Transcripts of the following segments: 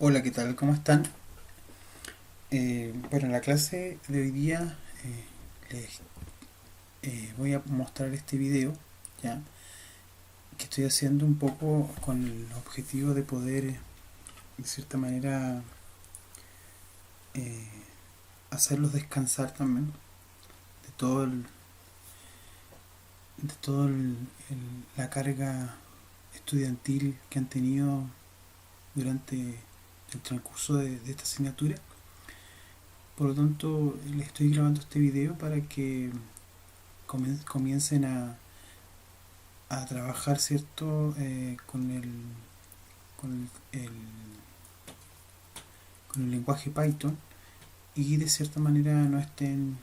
Hola, ¿qué tal? ¿Cómo están? Bueno, en la clase de hoy día les voy a mostrar este video, ¿ya? Que estoy haciendo un poco con el objetivo de poder, de cierta manera, eh, hacerlos descansar también de todo la carga estudiantil que han tenido durante el transcurso de esta asignatura. Por lo tanto, les estoy grabando este video para que comiencen a trabajar, ¿cierto? Con con el lenguaje Python y de cierta manera no estén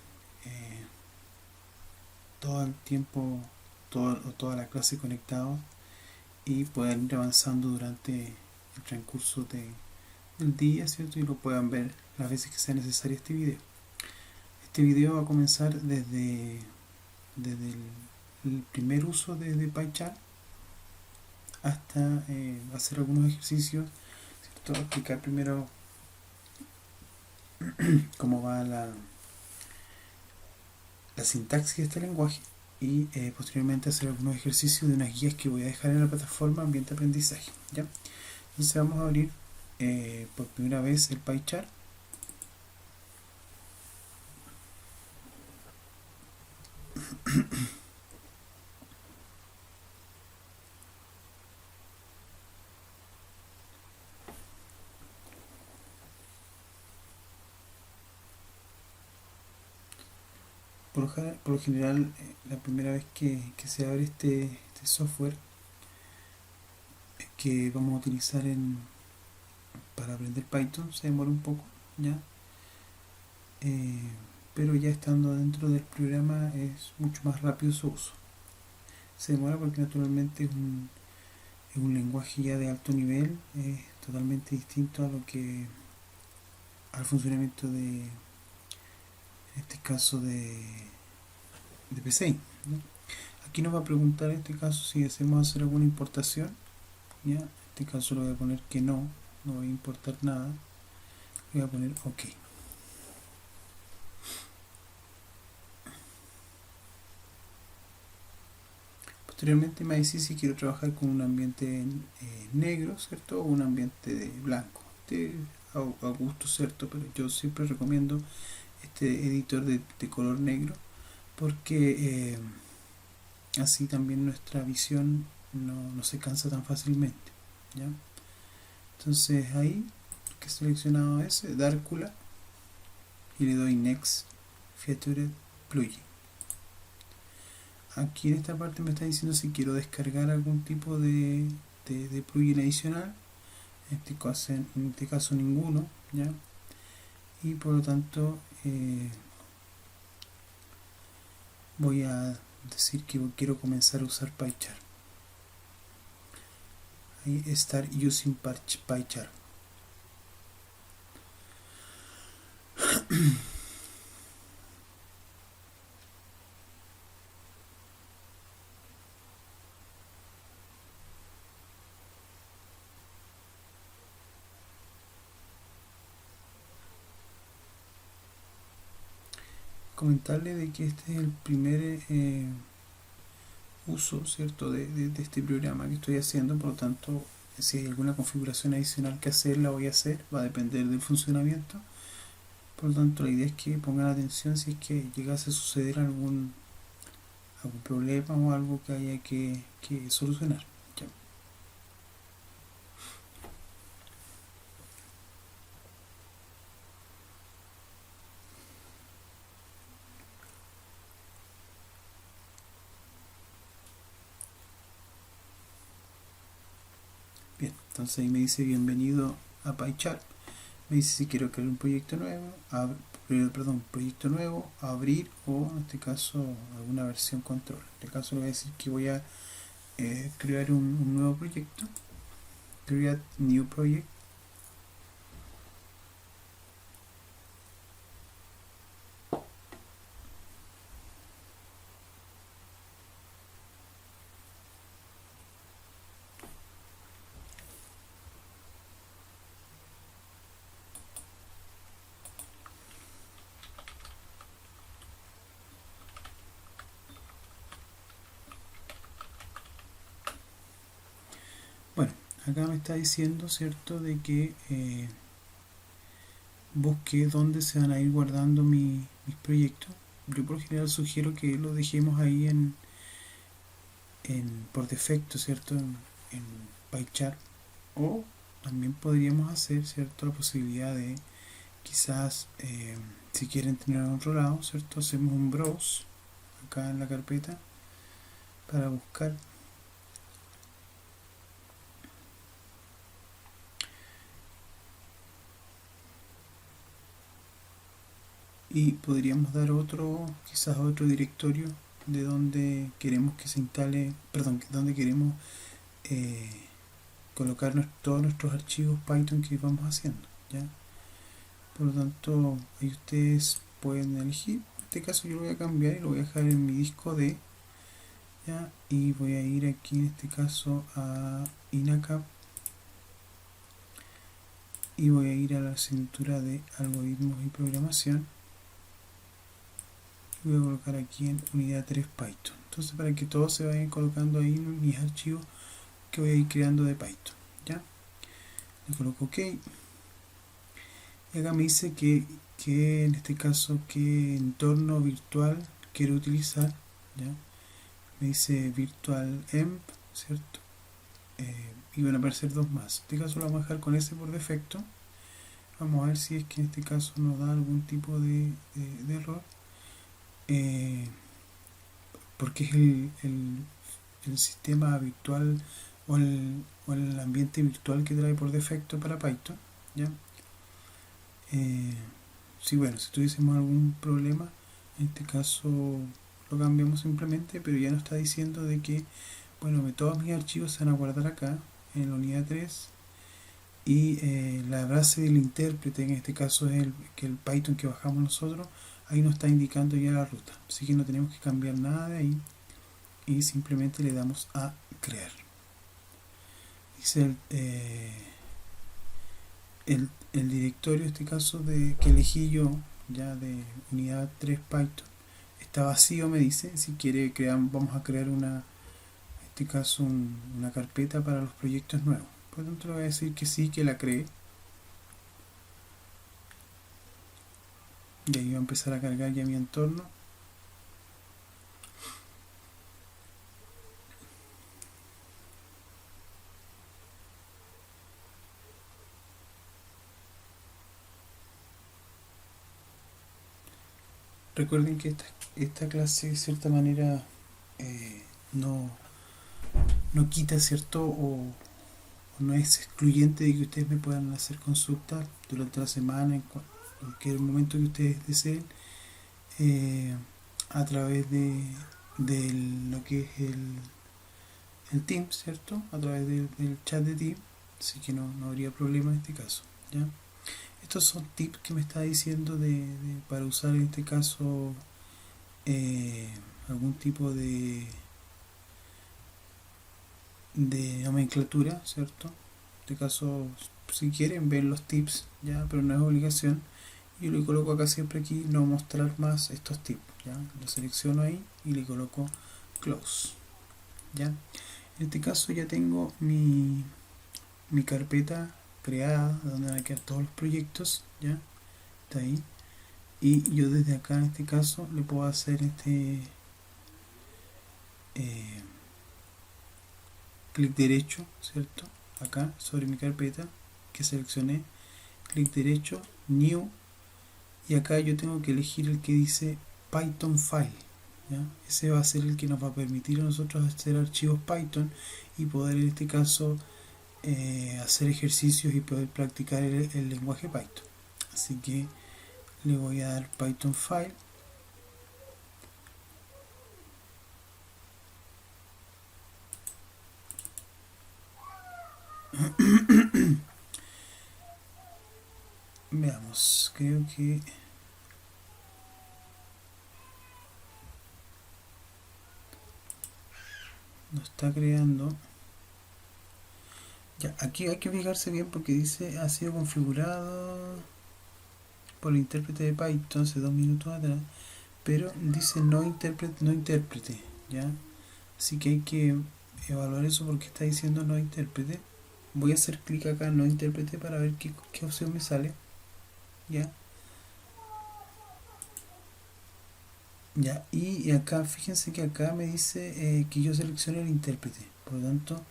eh, todo el tiempo, toda la clase conectados y puedan ir avanzando durante el transcurso del día, ¿cierto? Y lo puedan ver las veces que sea necesario este video. Este video va a comenzar desde el primer uso de PyCharm hasta hacer algunos ejercicios, ¿cierto? Explicar primero cómo va la sintaxis de este lenguaje y posteriormente hacer algunos ejercicios de unas guías que voy a dejar en la plataforma Ambiente Aprendizaje, ¿ya? Entonces vamos a abrir por primera vez el PyChart. Por lo general, la primera vez que se abre este software que vamos a utilizar para aprender Python se demora un poco, ¿ya? Eh, pero ya estando dentro del programa es mucho más rápido su uso. Se demora porque naturalmente es un lenguaje ya de alto nivel, es totalmente distinto a lo que al funcionamiento en este caso de PCI, ¿no? Aquí nos va a preguntar en este caso si deseamos hacer alguna importación, ¿ya? En este caso le voy a poner que no voy a importar nada, le voy a poner OK. Posteriormente me dice si quiero trabajar con un ambiente negro, ¿cierto? O un ambiente blanco. A gusto, ¿cierto? Pero yo siempre recomiendo este editor de color negro porque así también nuestra visión no se cansa tan fácilmente, ¿ya? Entonces ahí que he seleccionado ese, Dárcula, y le doy Next Featured Plugin. Aquí en esta parte me está diciendo si quiero descargar algún tipo de plugin adicional. En este caso ninguno, ¿ya? Y por lo tanto voy a decir que quiero comenzar a usar PyCharm. Ahí Start Using PyCharm. Comentarle de que este es el primer uso, ¿cierto? De este programa que estoy haciendo, por lo tanto si hay alguna configuración adicional que hacer la voy a hacer, va a depender del funcionamiento. Por lo tanto, la idea es que pongan atención si es que llegase a suceder algún problema o algo que haya que solucionar. ¿Ya? Bien, entonces ahí me dice bienvenido a PyCharm. Me dice si quiero crear un proyecto nuevo, proyecto nuevo, abrir o en este caso alguna versión control. En este caso le voy a decir que voy a crear un nuevo proyecto. Create New Project. acá me está diciendo, ¿cierto?, de que busque dónde se van a ir guardando mis proyectos. Yo por lo general sugiero que lo dejemos ahí por defecto, ¿cierto?, en PyChart. O también podríamos hacer, ¿cierto?, la posibilidad de quizás, si quieren tener en otro lado, ¿cierto?, hacemos un browse acá en la carpeta para buscar y podríamos dar quizás otro directorio de donde queremos que se instale, perdón, donde queremos eh, colocar todos nuestros archivos Python que vamos haciendo, ¿ya? Por lo tanto, ahí ustedes pueden elegir. En este caso yo lo voy a cambiar y lo voy a dejar en mi disco D, ¿ya? Y voy a ir aquí en este caso a INACAP y voy a ir a la asignatura de algoritmos y programación. Voy a colocar aquí en unidad 3 Python. Entonces, para que todos se vayan colocando ahí mis archivos que voy a ir creando de Python, ¿ya? Le coloco OK y acá me dice que en este caso qué entorno virtual quiero utilizar, ¿ya? Me dice virtual env, ¿cierto? Y van a aparecer dos más. En este caso lo vamos a dejar con ese por defecto. Vamos a ver si es que en este caso nos da algún tipo de error, porque es el sistema virtual o el ambiente virtual que trae por defecto para Python, ¿ya? Sí, bueno, si tuviésemos algún problema, en este caso lo cambiamos simplemente, pero ya nos está diciendo de que, bueno, todos mis archivos se van a guardar acá en la unidad 3 y la base del intérprete, en este caso es el Python que bajamos nosotros, ahí nos está indicando ya la ruta, así que no tenemos que cambiar nada de ahí y simplemente le damos a crear. Dice el directorio, en este caso que elegí yo, ya de unidad 3 Python, está vacío, me dice. Si quiere vamos a crear en este caso una carpeta para los proyectos nuevos. Por lo tanto le voy a decir que sí, que la cree, y ahí va a empezar a cargar ya mi entorno. Recuerden que esta clase de cierta manera no, no quita, ¿cierto? O no es excluyente de que ustedes me puedan hacer consultas durante la semana, en cualquier momento que ustedes deseen, eh, a través de lo que es el Teams, ¿cierto? A través del chat de Teams, así que no habría problema en este caso, ¿ya? Estos son tips que me está diciendo para usar en este caso algún tipo de nomenclatura, ¿cierto? En este caso, si quieren, ven los tips, ¿ya? Pero no es obligación. Yo le coloco acá siempre aquí no mostrar más estos tips, ¿ya? Lo selecciono ahí y le coloco close, ¿ya? En este caso ya tengo mi carpeta creada donde van a quedar todos los proyectos, ¿ya? Está ahí. Y yo desde acá en este caso le puedo hacer clic derecho, ¿cierto? Acá sobre mi carpeta que seleccioné, clic derecho, new, y acá yo tengo que elegir el que dice Python File, ¿ya? Ese va a ser el que nos va a permitir a nosotros hacer archivos Python y poder en este caso hacer ejercicios y poder practicar el lenguaje Python. Así que le voy a dar Python File. Veamos, creo que lo está creando. Ya, aquí hay que fijarse bien porque dice ha sido configurado por el intérprete de Python hace 2 minutos atrás, pero dice no intérprete, ¿ya? Así que hay que evaluar eso porque está diciendo no intérprete. voy a hacer clic acá en no intérprete para ver qué opción me sale. Ya. Ya, y acá fíjense que acá me dice que yo seleccione el intérprete. Por lo tanto,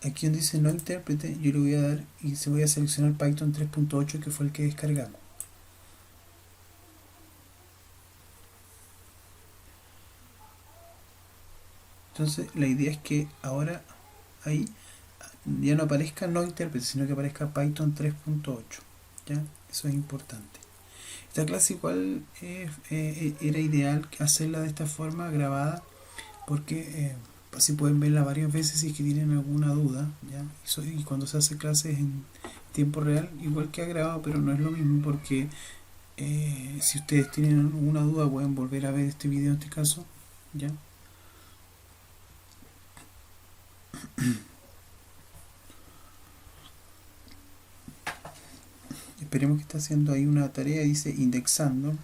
aquí donde dice no intérprete, yo le voy a dar y se voy a seleccionar Python 3.8, que fue el que descargamos. Entonces la idea es que ahora ahí ya no aparezca no intérprete, sino que aparezca Python 3.8. ¿Ya? Eso es importante. Esta clase igual era ideal hacerla de esta forma grabada, porque así pueden verla varias veces si es que tienen alguna duda. ¿Ya? Y cuando se hace clases en tiempo real, igual que ha grabado, pero no es lo mismo, porque si ustedes tienen alguna duda pueden volver a ver este video en este caso. ¿Ya? Esperemos que está haciendo ahí una tarea, dice indexando.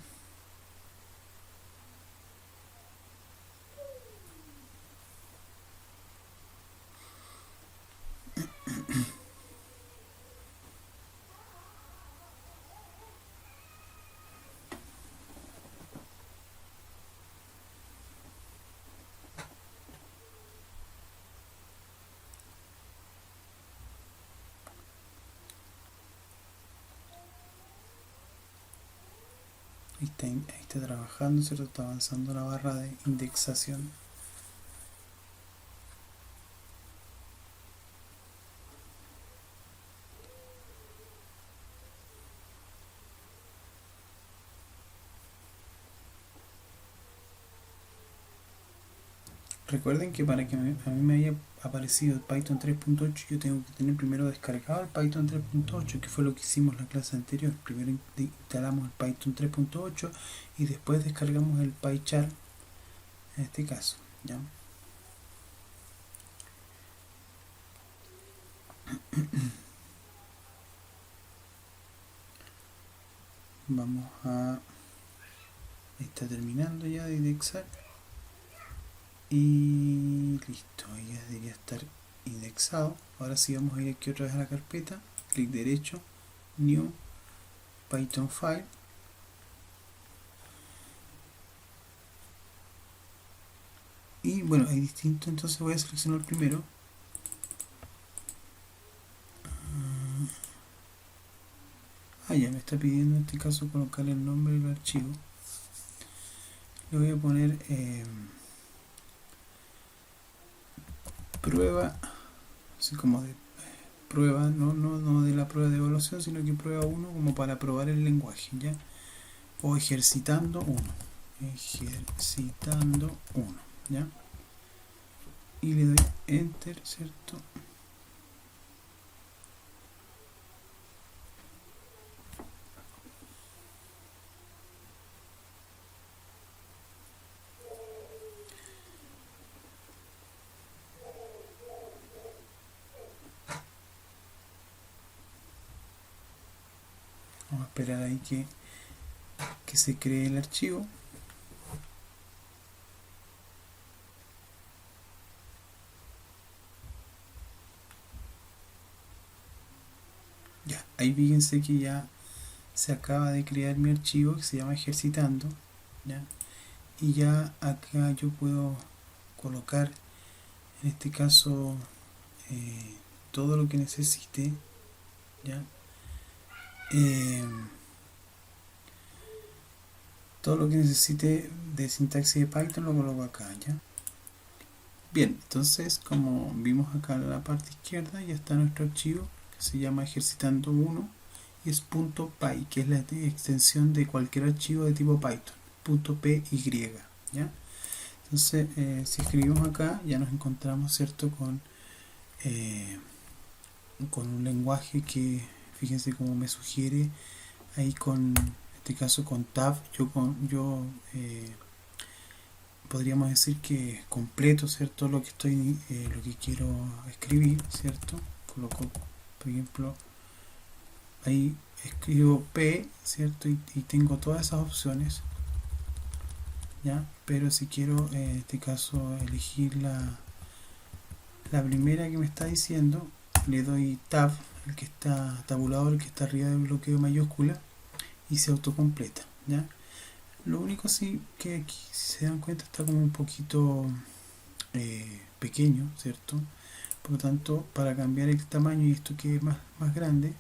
Ahí está trabajando, ¿cierto? Está avanzando la barra de indexación. Recuerden que para que a mí me haya aparecido el Python 3.8, yo tengo que tener primero descargado el Python 3.8, que fue lo que hicimos en la clase anterior. Primero instalamos el Python 3.8 y después descargamos el PyCharm en este caso. ¿Ya? Vamos a... Está terminando ya de indexar. Y listo, ahí ya debería estar indexado. Ahora sí vamos a ir aquí otra vez a la carpeta, clic derecho, New, Python File. Y bueno, hay distintos, entonces voy a seleccionar primero. Ya me está pidiendo en este caso colocar el nombre del archivo. Le voy a poner prueba, así como de prueba, no de la prueba de evaluación, sino que prueba 1, como para probar el lenguaje, ¿ya? O ejercitando 1. Ejercitando 1, ¿ya? Y le doy enter, ¿cierto? Vamos a esperar ahí que se cree el archivo. Ya, ahí fíjense que ya se acaba de crear mi archivo que se llama ejercitando, ¿ya? Y ya acá yo puedo colocar en este caso todo lo que necesite, ¿ya? Todo lo que necesite de sintaxis de Python lo coloco acá, ¿ya? Bien, entonces como vimos acá en la parte izquierda ya está nuestro archivo que se llama ejercitando 1 y es .py, que es la extensión de cualquier archivo de tipo Python, .py, ¿ya? Entonces si escribimos acá ya nos encontramos, ¿cierto?, con un lenguaje que fíjense cómo me sugiere ahí en este caso con tab. Yo podríamos decir que completo, ¿cierto?, lo que quiero escribir, ¿cierto? Coloco, por ejemplo, ahí escribo P, ¿cierto? Y tengo todas esas opciones, ¿ya? Pero si quiero en este caso elegir la primera que me está diciendo, le doy tab, el que está tabulador, el que está arriba del bloqueo mayúscula, y se autocompleta, ¿ya? Lo único sí que aquí, si se dan cuenta, está como un poquito pequeño, ¿cierto? Por lo tanto, para cambiar el tamaño y esto quede más grande,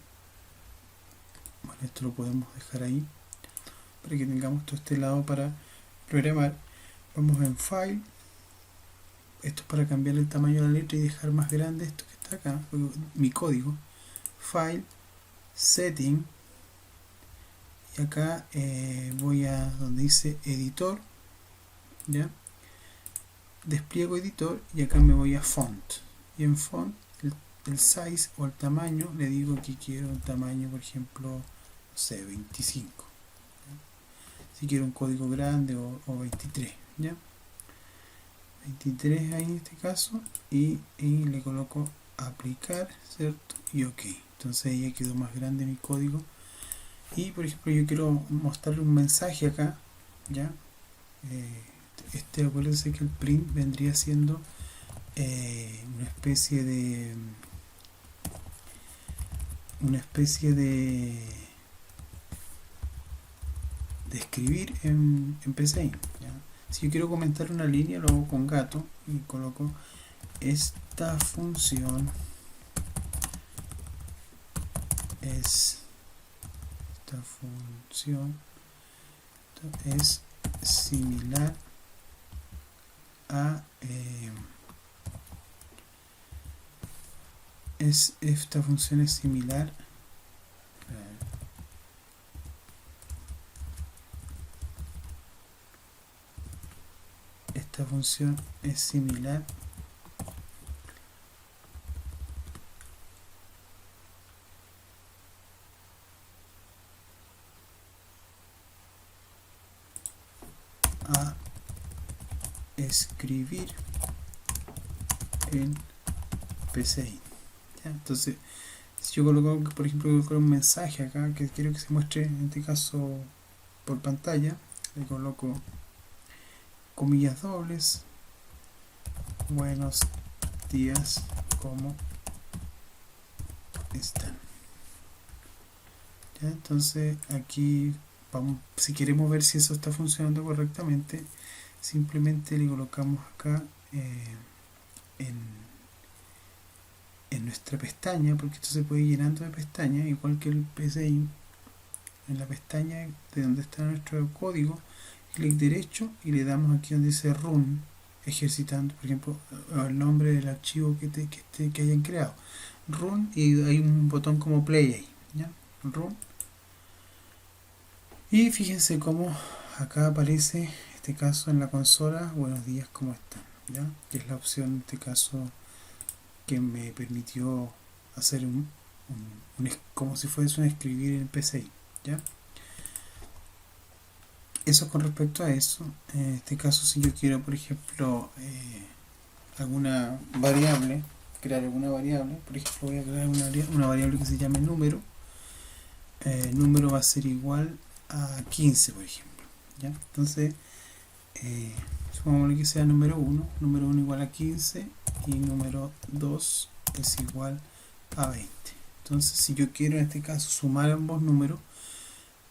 bueno, esto lo podemos dejar ahí para que tengamos todo este lado para programar. Vamos en File, esto es para cambiar el tamaño de la letra y dejar más grande esto que está acá, mi código. File, Setting, y acá voy a donde dice Editor, ¿ya? Despliego editor y acá me voy a Font, y en Font el size o el tamaño le digo que quiero un tamaño, por ejemplo, no sé, 25, ¿ya? Si quiero un código grande o 23, ¿ya? 23 ahí en este caso, y le coloco aplicar, ¿cierto? Y ok, entonces ya quedó más grande mi código. Y por ejemplo yo quiero mostrarle un mensaje acá, ¿ya? Acuérdense que el print vendría siendo una especie de escribir en PCI, ¿ya? Si yo quiero comentar una línea, lo hago con gato y coloco esta función es similar a esta función es similar esta función es similar a escribir en PCI, ¿ya? Entonces, si yo coloco, por ejemplo, un mensaje acá que quiero que se muestre, en este caso por pantalla, le coloco comillas dobles, buenos días, ¿cómo están? ¿Ya? Entonces aquí vamos, si queremos ver si eso está funcionando correctamente, simplemente le colocamos acá en nuestra pestaña, porque esto se puede ir llenando de pestañas, igual que el PCI. En la pestaña de donde está nuestro código, clic derecho y le damos aquí donde dice Run, ejercitando, por ejemplo, el nombre del archivo que hayan creado. Run, y hay un botón como Play ahí, ¿ya? Run. Y fíjense cómo acá aparece, en este caso en la consola, buenos días, ¿cómo están? ¿Ya? Que es la opción, en este caso, que me permitió hacer como si fuese un escribir en PCI, ¿ya? Eso con respecto a eso. En este caso, si yo quiero, por ejemplo, alguna variable, crear alguna variable, por ejemplo, voy a crear una variable que se llame número. Número va a ser igual a 15, por ejemplo, ¿ya? Entonces, supongámosle que sea número 1 igual a 15 y número 2 es igual a 20. Entonces, si yo quiero en este caso sumar ambos números,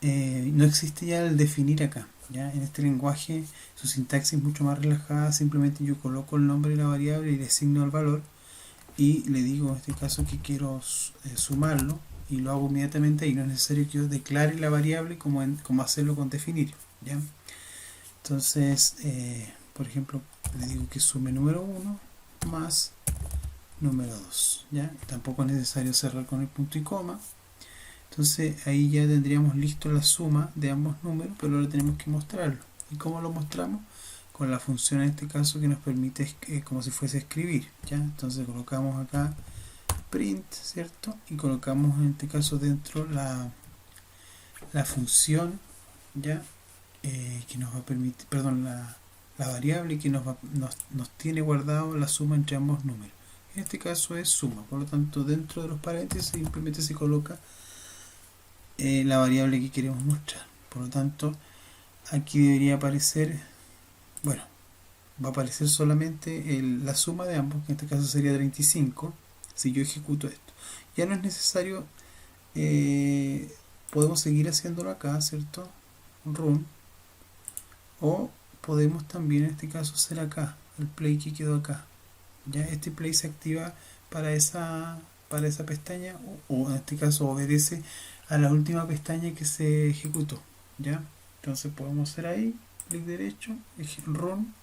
no existe ya el definir acá, ¿ya? En este lenguaje su sintaxis es mucho más relajada, simplemente yo coloco el nombre de la variable y le asigno el valor y le digo en este caso que quiero sumarlo y lo hago inmediatamente y no es necesario que yo declare la variable como hacerlo con definir, ¿ya? Entonces, por ejemplo, le digo que sume número 1 más número 2, ¿ya? Tampoco es necesario cerrar con el punto y coma. Entonces ahí ya tendríamos listo la suma de ambos números, pero ahora tenemos que mostrarlo. ¿Y cómo lo mostramos? Con la función en este caso que nos permite como si fuese escribir, ¿ya? Entonces colocamos acá print, ¿cierto? Y colocamos en este caso dentro la función, ¿ya? Que nos va a permitir, perdón, la variable que nos tiene guardado la suma entre ambos números. En este caso es suma, por lo tanto dentro de los paréntesis simplemente se coloca la variable que queremos mostrar. Por lo tanto, aquí debería aparecer, bueno, va a aparecer solamente la suma de ambos, que en este caso sería 35, si yo ejecuto esto. Ya no es necesario, podemos seguir haciéndolo acá, ¿cierto? Run. O podemos también en este caso hacer acá, el play que quedó acá. Ya este play se activa para esa pestaña o en este caso obedece a la última pestaña que se ejecutó. ¿Ya? Entonces podemos hacer ahí, clic derecho, run,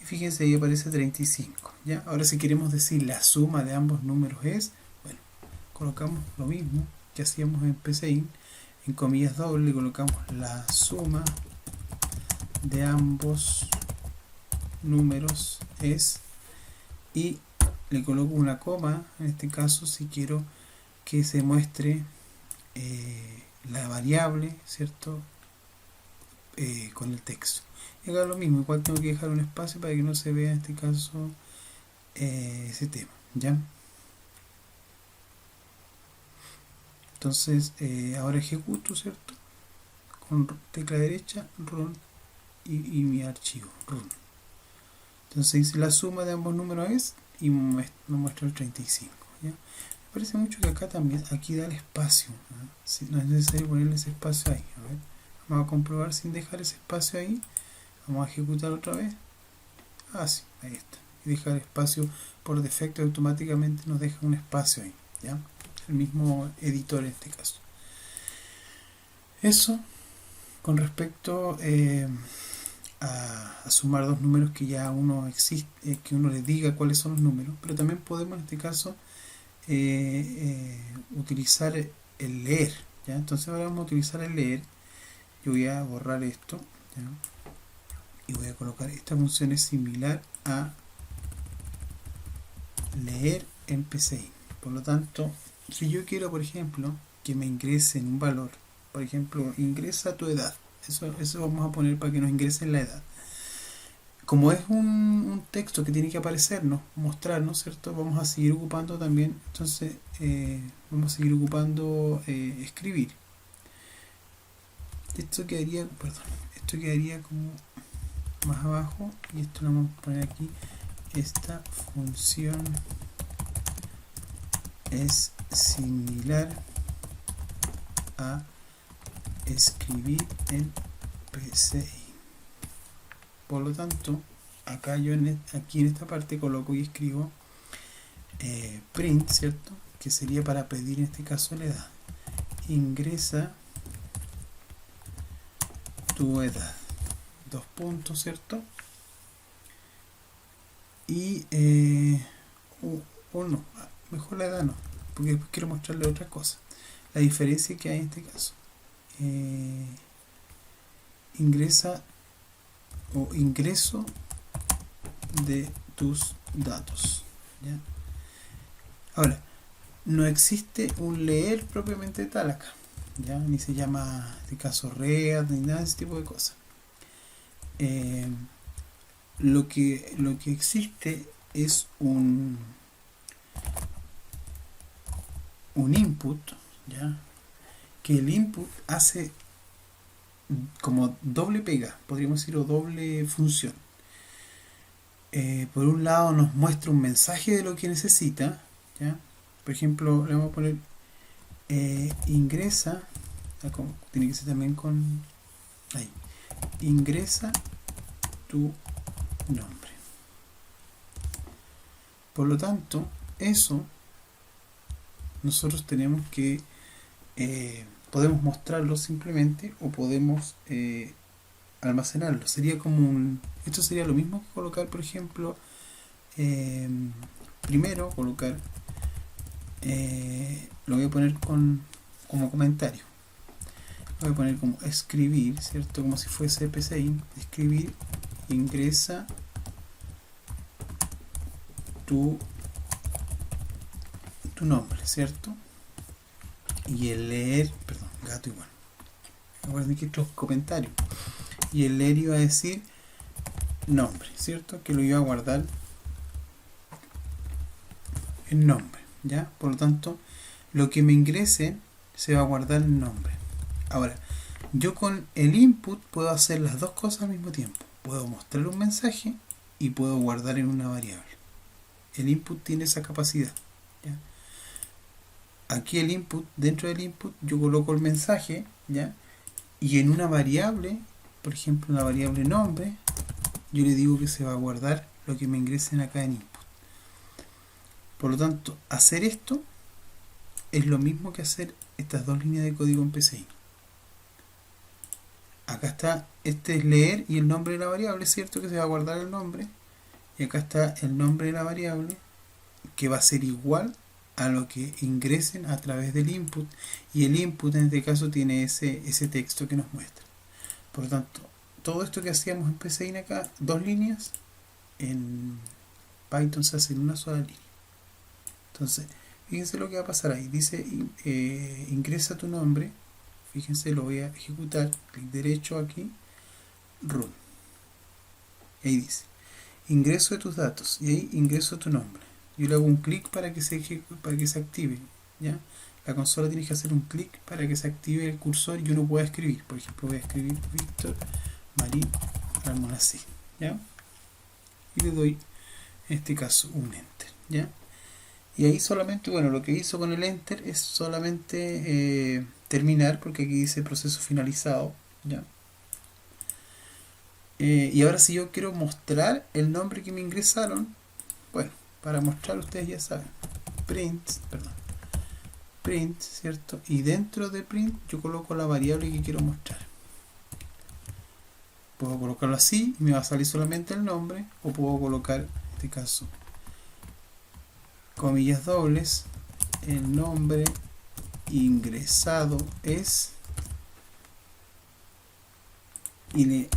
y fíjense ahí aparece 35. ¿Ya? Ahora si queremos decir la suma de ambos números es, bueno, colocamos lo mismo que hacíamos en PCIN, en comillas doble colocamos la suma de ambos números es, y le coloco una coma, en este caso si quiero que se muestre la variable, ¿cierto? Con el texto. Y acá lo mismo, igual tengo que dejar un espacio para que no se vea en este caso ese tema, ¿ya? Entonces ahora ejecuto, ¿cierto? Con tecla derecha, run, y mi archivo, run. Entonces hice la suma de ambos números es, y me muestra el 35, ¿ya? Me parece mucho que acá también, aquí da el espacio, ¿no? Si no es necesario ponerle ese espacio ahí. A ver, vamos a comprobar sin dejar ese espacio ahí. Vamos a ejecutar otra vez. Sí, ahí está. Y dejar espacio por defecto, automáticamente nos deja un espacio ahí, ¿ya? El mismo editor en este caso. Eso con respecto a sumar dos números que ya uno existe, que uno le diga cuáles son los números, pero también podemos en este caso utilizar el leer, ¿ya? Entonces ahora vamos a utilizar el leer. Yo voy a borrar esto, ¿ya? Y voy a colocar esta función es similar a leer en PCI. Por lo tanto, si yo quiero, por ejemplo, que me ingresen un valor, por ejemplo, ingresa tu edad, eso vamos a poner para que nos ingresen la edad. Como es un texto que tiene que aparecernos, mostrarnos, ¿cierto? Vamos a seguir ocupando también, entonces vamos a seguir ocupando escribir. Esto quedaría como más abajo, y esto lo vamos a poner aquí. Esta función es similar a escribir en PCI. Por lo tanto, acá yo aquí en esta parte coloco y escribo print, ¿cierto? Que sería para pedir en este caso la edad. Ingresa tu edad. Dos puntos, ¿cierto? Y o no, mejor la edad no, porque después quiero mostrarle otra cosa. La diferencia que hay en este caso. Ingresa o ingreso de tus datos, ¿ya? Ahora, no existe un leer propiamente tal acá, ¿ya? Ni se llama de caso read ni nada de ese tipo de cosas. Lo que existe es un input, ¿ya? Que el input hace como doble pega, podríamos decir, o doble función. Por un lado nos muestra un mensaje de lo que necesita, ¿ya? Por ejemplo, le vamos a poner ingresa, tiene que ser también con ahí, ingresa tu nombre. Por lo tanto, eso nosotros tenemos que podemos mostrarlo simplemente, o podemos almacenarlo. Sería como esto sería lo mismo que colocar, por ejemplo, primero colocar, lo voy a poner como comentario. Lo voy a poner como escribir, ¿cierto? Como si fuese PCI. Escribir, ingresa tu nombre, ¿cierto? Y el leer, perdón, gato igual. Recuerden que estos comentarios. Y el leer iba a decir nombre, ¿cierto? Que lo iba a guardar en nombre, ¿ya? Por lo tanto, lo que me ingrese se va a guardar en nombre. Ahora, yo con el input puedo hacer las dos cosas al mismo tiempo. Puedo mostrar un mensaje y puedo guardar en una variable. El input tiene esa capacidad, ¿ya? aquí el input, dentro del input yo coloco el mensaje, ¿ya? Y en una variable, por ejemplo una variable nombre, yo le digo que se va a guardar lo que me ingresen acá en input. Por lo tanto, hacer esto es lo mismo que hacer estas dos líneas de código en PCI. Acá está, este es leer y el nombre de la variable, ¿cierto? Que se va a guardar el nombre. Y acá está el nombre de la variable, que va a ser igual a lo que ingresen a través del input. Y el input en este caso tiene ese texto que nos muestra. Por lo tanto, todo esto que hacíamos en PCI acá, dos líneas, en Python se hace en una sola línea. Entonces, fíjense lo que va a pasar ahí. Dice, ingresa tu nombre. Fíjense, lo voy a ejecutar. Clic derecho aquí. Run. Ahí dice, ingreso de tus datos. Y ahí ingreso tu nombre. Yo le hago un clic para que se active. ¿Ya? La consola tiene que hacer un clic para que se active el cursor y uno pueda escribir. Por ejemplo, voy a escribir Víctor Marín Almonacid. ¿Ya? Y le doy, en este caso, un enter. ¿Ya? Y ahí solamente, bueno, lo que hizo con el enter es solamente terminar, porque aquí dice proceso finalizado, ¿ya? Y ahora si yo quiero mostrar el nombre que me ingresaron, bueno, para mostrar ustedes ya saben, print, ¿cierto? Y dentro de print yo coloco la variable que quiero mostrar. Puedo colocarlo así y me va a salir solamente el nombre, o puedo colocar, en este caso, comillas dobles, el nombre ingresado es, y le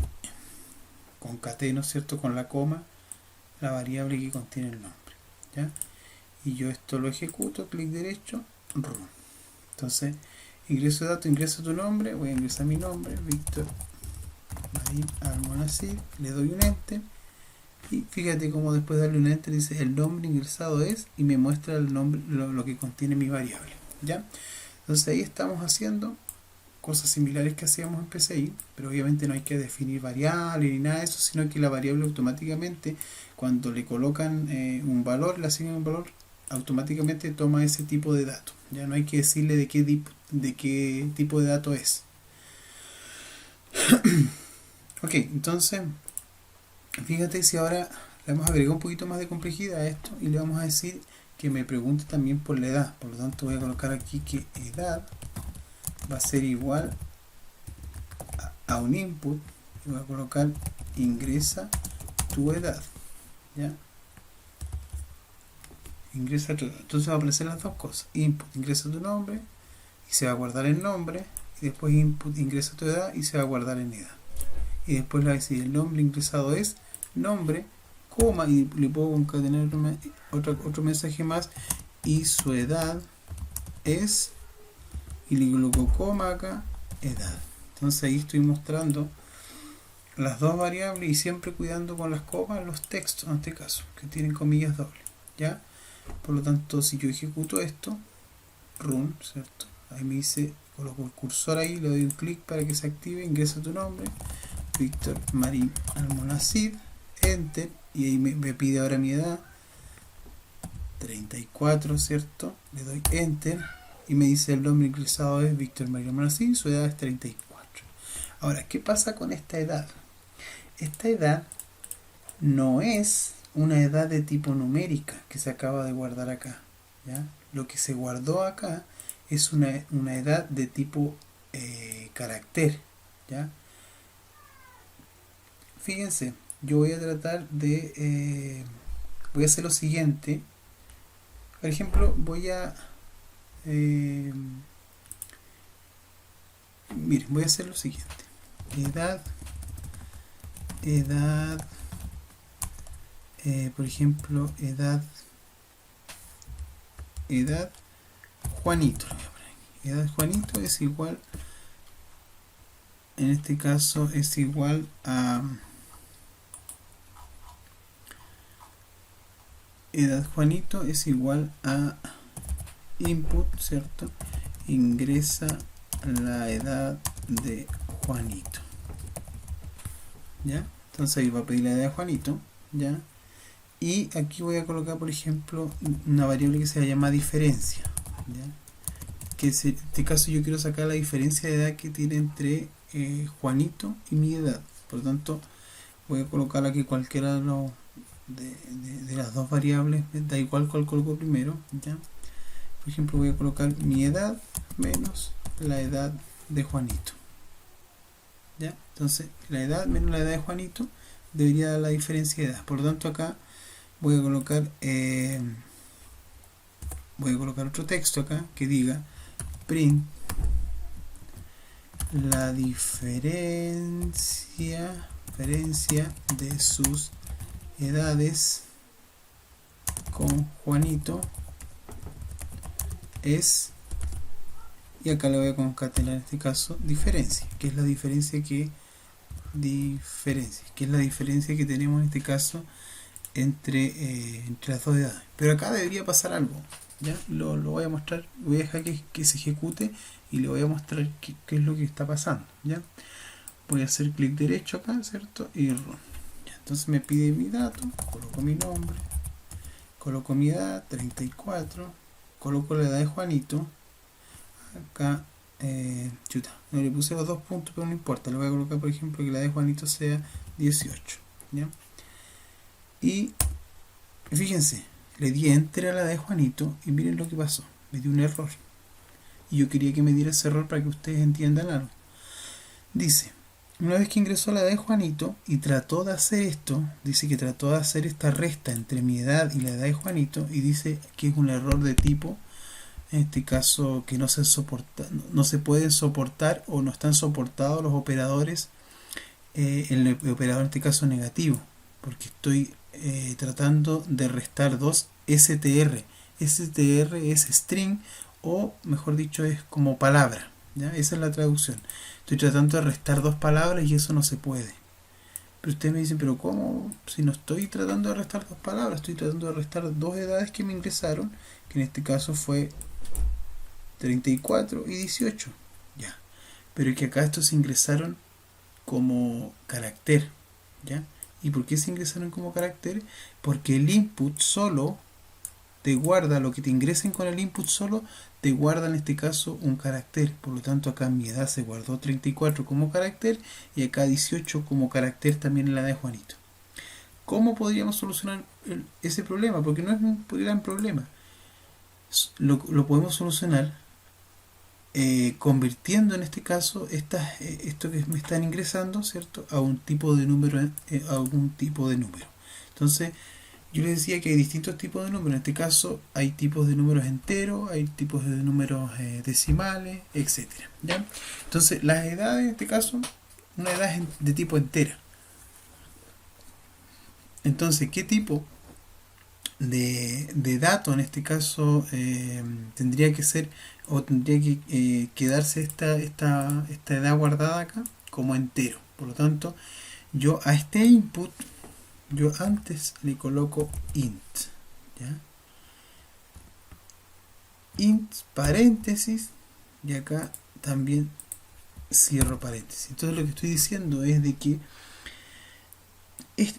concateno, ¿cierto?, con la coma la variable que contiene el nombre, ¿ya? Y yo esto lo ejecuto, clic derecho, run. Entonces, ingreso de datos, ingreso tu nombre, voy a ingresar mi nombre, Víctor Marín Almonacid, le doy un enter. Y fíjate cómo después de darle un enter dice el nombre ingresado es, y me muestra el nombre, lo que contiene mi variable, ¿ya? Entonces ahí estamos haciendo cosas similares que hacíamos en PCI, pero obviamente no hay que definir variable ni nada de eso, sino que la variable automáticamente, cuando le colocan un valor, le asignan un valor, automáticamente toma ese tipo de dato. Ya no hay que decirle de qué tipo de dato es. Ok, entonces fíjate si ahora le vamos a agregar un poquito más de complejidad a esto y le vamos a decir que me pregunte también por la edad. Por lo tanto voy a colocar aquí que edad va a ser igual a un input y voy a colocar ingresa tu edad, ¿ya? Ingresa tu edad. Entonces va a aparecer las dos cosas, input ingresa tu nombre y se va a guardar el nombre, y después input ingresa tu edad y se va a guardar en edad, y después le va a decir el nombre ingresado es nombre, coma, y le puedo concatenar otro mensaje más, y su edad es, y le coloco coma acá, edad. Entonces ahí estoy mostrando las dos variables y siempre cuidando con las comas los textos, en este caso, que tienen comillas dobles, ¿ya? Por lo tanto, si yo ejecuto esto, run, ¿cierto? Ahí me dice, coloco el cursor ahí, le doy un clic para que se active, ingresa tu nombre, Víctor Marín Almonacid, enter, y ahí me pide ahora mi edad, 34, ¿cierto? Le doy enter y me dice el nombre ingresado es Víctor Marín Almonacid, su edad es 34. Ahora, ¿qué pasa con esta edad? Esta edad no es una edad de tipo numérica que se acaba de guardar acá, ¿ya? Lo que se guardó acá es una edad de tipo carácter, ¿ya? Fíjense, yo voy a tratar de voy a hacer lo siguiente. Por ejemplo, voy a miren, voy a hacer lo siguiente. Edad, por ejemplo, edad Juanito. Edad Juanito es igual, en este caso es igual a edad Juanito es igual a input, ¿cierto? Ingresa la edad de Juanito, ¿ya? Entonces ahí va a pedir la edad de Juanito, ¿ya? Y aquí voy a colocar, por ejemplo, una variable que se llama diferencia, ¿ya? en este caso yo quiero sacar la diferencia de edad que tiene entre Juanito y mi edad. Por lo tanto, voy a colocar aquí cualquiera de las dos variables, da igual cuál coloco primero, ¿ya? Por ejemplo, voy a colocar mi edad menos la edad de Juanito, ¿ya? Entonces, la edad menos la edad de Juanito debería dar la diferencia de edad. Por lo tanto, acá voy a colocar otro texto acá que diga print la diferencia de sus edades con Juanito es, y acá le voy a concatenar en este caso diferencia, que es la diferencia que tenemos en este caso entre las dos edades. Pero acá debería pasar algo, ¿ya? Lo voy a mostrar, voy a dejar que se ejecute y le voy a mostrar qué es lo que está pasando, ¿ya? Voy a hacer clic derecho acá, ¿cierto? Y run. Ya, entonces me pide mi dato, coloco mi nombre, coloco mi edad, 34, coloco la edad de Juanito, acá, no le puse los 2 puntos, pero no importa, le voy a colocar por ejemplo que la edad de Juanito sea 18, ¿ya? Y fíjense, le di enter a la edad de Juanito y miren lo que pasó, me dio un error. Y yo quería que me diera ese error para que ustedes entiendan algo. Dice, una vez que ingresó la edad de Juanito y trató de hacer esto, dice que trató de hacer esta resta entre mi edad y la edad de Juanito, y dice que es un error de tipo, en este caso, que no se pueden soportar o no están soportados los operadores, el operador en este caso negativo, porque estoy tratando de restar dos str. Str es string, o mejor dicho es como palabra, ¿ya? Esa es la traducción. Estoy tratando de restar dos palabras y eso no se puede. Pero ustedes me dicen, pero ¿cómo? Si no estoy tratando de restar dos palabras, estoy tratando de restar dos edades que me ingresaron, que en este caso fue 34 y 18. Ya. Pero es que acá estos se ingresaron como carácter, ¿ya? ¿Y por qué se ingresaron como carácter? Porque el input solo te guarda, lo que te ingresen con el input solo te guarda en este caso un carácter. Por lo tanto, acá mi edad se guardó 34 como carácter y acá 18 como carácter también en la de Juanito. ¿Cómo podríamos solucionar ese problema? Porque no es un gran problema. Lo podemos solucionar convirtiendo en este caso esto que me están ingresando, ¿cierto?, a un tipo de número, a algún tipo de número. Entonces, yo les decía que hay distintos tipos de números. En este caso hay tipos de números enteros, hay tipos de números decimales, etcétera, ¿ya? Entonces las edades en este caso, una edad es de tipo entera. Entonces, ¿qué tipo de dato en este caso tendría que ser, o tendría que quedarse esta edad guardada acá como entero? Por lo tanto, yo a este input yo antes le coloco int, ¿ya? Int paréntesis, y acá también cierro paréntesis. Entonces lo que estoy diciendo es de que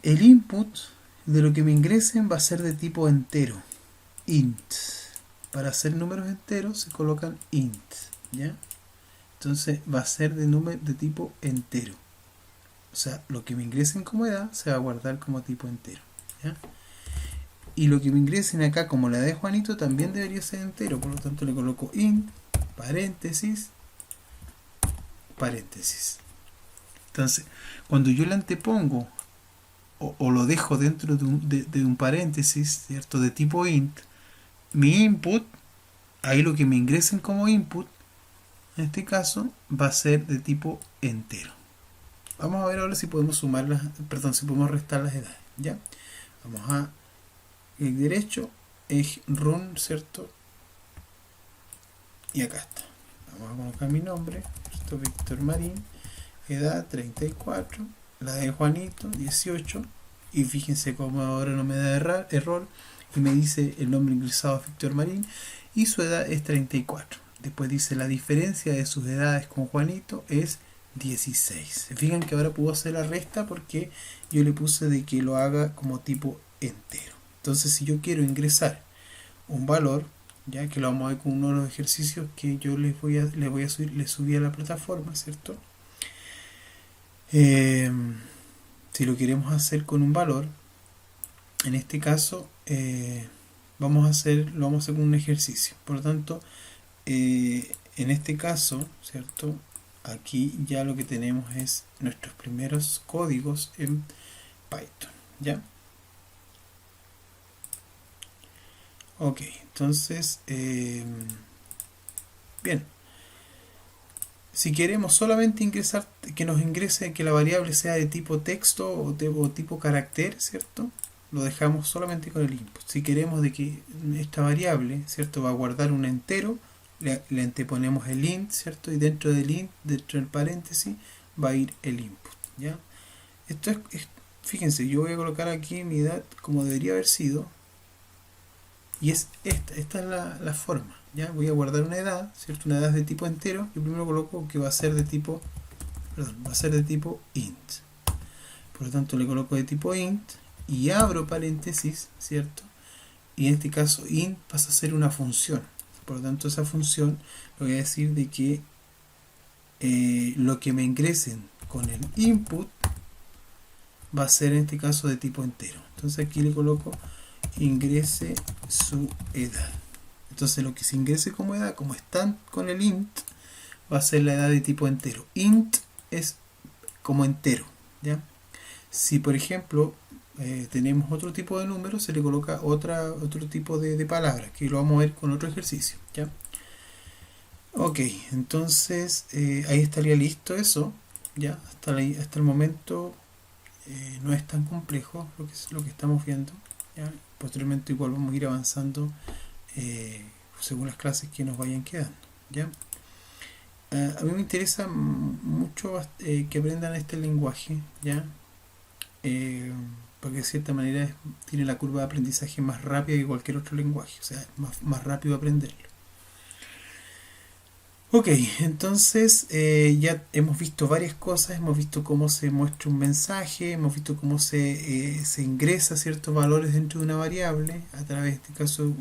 el input de lo que me ingresen va a ser de tipo entero, int. Para hacer números enteros se colocan int, ¿ya? Entonces va a ser de tipo entero. O sea, lo que me ingresen como edad se va a guardar como tipo entero, ¿ya? Y lo que me ingresen acá como la edad de Juanito también debería ser entero. Por lo tanto le coloco int, paréntesis, paréntesis. Entonces, cuando yo le antepongo o lo dejo dentro de un paréntesis, ¿cierto?, de tipo int, mi input, ahí lo que me ingresen como input, en este caso, va a ser de tipo entero. Vamos a ver ahora si podemos si podemos restar las edades, ¿ya? Vamos a clic derecho, run, ¿cierto? Y acá está. Vamos a colocar mi nombre, ¿cierto? Víctor Marín, edad 34, la de Juanito 18, y fíjense cómo ahora no me da error y me dice el nombre ingresado es Víctor Marín y su edad es 34. Después dice la diferencia de sus edades con Juanito es 16. Se fijan que ahora puedo hacer la resta porque yo le puse de que lo haga como tipo entero. Entonces, si yo quiero ingresar un valor, ya que lo vamos a ver con uno de los ejercicios que yo les subí a la plataforma, ¿cierto? Eh, si lo queremos hacer con un valor, en este caso lo vamos a hacer con un ejercicio. Por lo tanto, en este caso, ¿cierto? Aquí ya lo que tenemos es nuestros primeros códigos en Python, ¿ya? Ok, entonces, bien, si queremos solamente ingresar, que nos ingrese, que la variable sea de tipo texto o tipo carácter, ¿cierto? Lo dejamos solamente con el input. Si queremos de que esta variable, ¿cierto?, va a guardar un entero, le anteponemos el int, ¿cierto? Y dentro del int, dentro del paréntesis, va a ir el input, ¿ya? Esto fíjense, yo voy a colocar aquí mi edad como debería haber sido, y es esta es la forma, ¿ya? Voy a guardar una edad, ¿cierto? Una edad de tipo entero, y primero coloco que va a ser de tipo, perdón, va a ser de tipo int. Por lo tanto le coloco de tipo int y abro paréntesis, ¿cierto? Y en este caso int pasa a ser una función. Por lo tanto esa función le voy a decir de que lo que me ingresen con el input va a ser en este caso de tipo entero. Entonces aquí le coloco ingrese su edad. Entonces lo que se ingrese como edad, como están con el int, va a ser la edad de tipo entero. Int es como entero, ¿ya? Si por ejemplo tenemos otro tipo de número, se le coloca otro tipo de palabra, que lo vamos a ver con otro ejercicio, ¿ya? Ok, entonces ahí estaría listo eso, ¿ya? Hasta el momento no es tan complejo lo que estamos viendo, ¿ya? Posteriormente igual vamos a ir avanzando según las clases que nos vayan quedando, ¿ya? A mí me interesa mucho que aprendan este lenguaje, ¿ya? Porque de cierta manera tiene la curva de aprendizaje más rápida que cualquier otro lenguaje, o sea, es más rápido aprenderlo. Ok, entonces ya hemos visto varias cosas, hemos visto cómo se muestra un mensaje, hemos visto cómo se ingresa ciertos valores dentro de una variable, a través de este caso,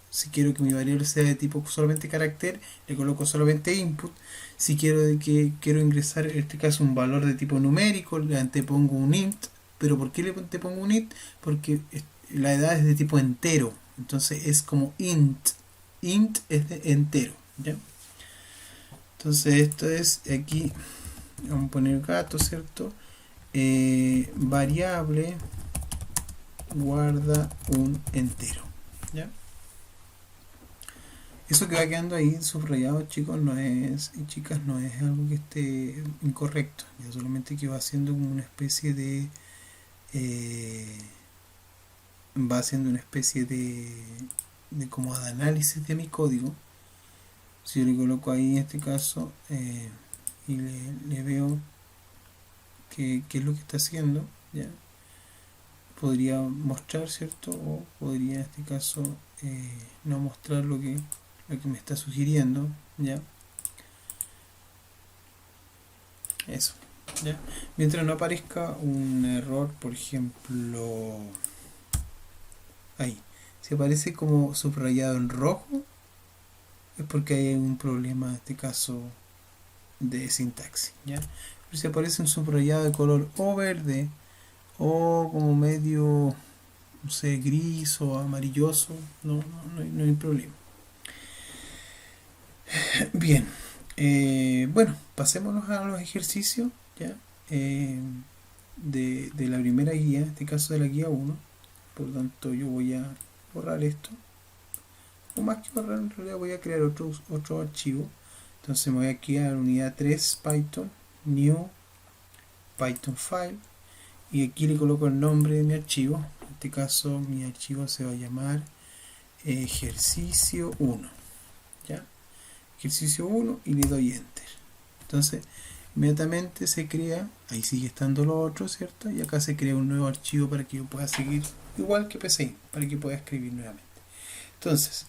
si quiero que mi variable sea de tipo solamente carácter, le coloco solamente input. Si quiero ingresar en este caso un valor de tipo numérico, le antepongo un int. Pero ¿por qué le antepongo un int? Porque la edad es de tipo entero, entonces es como int. Int es de entero, ¿ya? Entonces esto es aquí, vamos a poner gato, ¿cierto? Variable guarda un entero, ¿ya? Eso que va quedando ahí subrayado, chicos, no es, y chicas, no es algo que esté incorrecto, ya solamente que va haciendo como una especie de va haciendo una especie de como de análisis de mi código. Si yo le coloco ahí en este caso y le veo qué es lo que está haciendo, ¿ya? Podría mostrar, ¿cierto? O podría en este caso no mostrar lo que me está sugiriendo, ¿ya? Eso, ¿ya? Mientras no aparezca un error, por ejemplo, ahí, si aparece como subrayado en rojo, es porque hay un problema en este caso de sintaxis, ¿ya? Pero si aparece un subrayado de color o verde o como medio, no sé, gris o amarilloso, no hay problema. Bien, bueno, pasémonos a los ejercicios, ¿ya? Eh, de la primera guía, en este caso de la guía 1. Por lo tanto yo voy a borrar esto, o más que borrar en realidad voy a crear otro archivo. Entonces me voy aquí a la unidad 3 Python, new Python file, y aquí le coloco el nombre de mi archivo. En este caso mi archivo se va a llamar ejercicio 1, ¿ya? Ejercicio 1 y le doy enter. Entonces inmediatamente se crea, ahí sigue estando lo otro, ¿cierto? Y acá se crea un nuevo archivo para que yo pueda seguir igual que PCI, para que pueda escribir nuevamente. Entonces,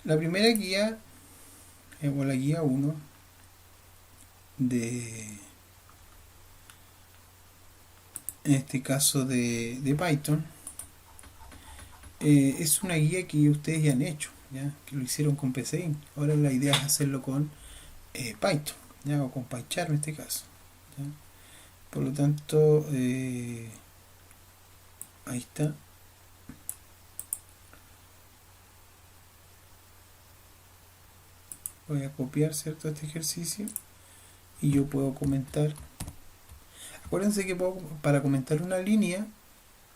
la primera guía o la guía 1 de, en este caso de Python, es una guía que ustedes ya han hecho, ¿ya? Que lo hicieron con PCI. Ahora la idea es hacerlo con Python, ¿ya? O con PyCharm en este caso, ¿ya? Por lo tanto, ahí está. Voy a copiar, ¿cierto?, este ejercicio y yo puedo comentar. Acuérdense que para comentar una línea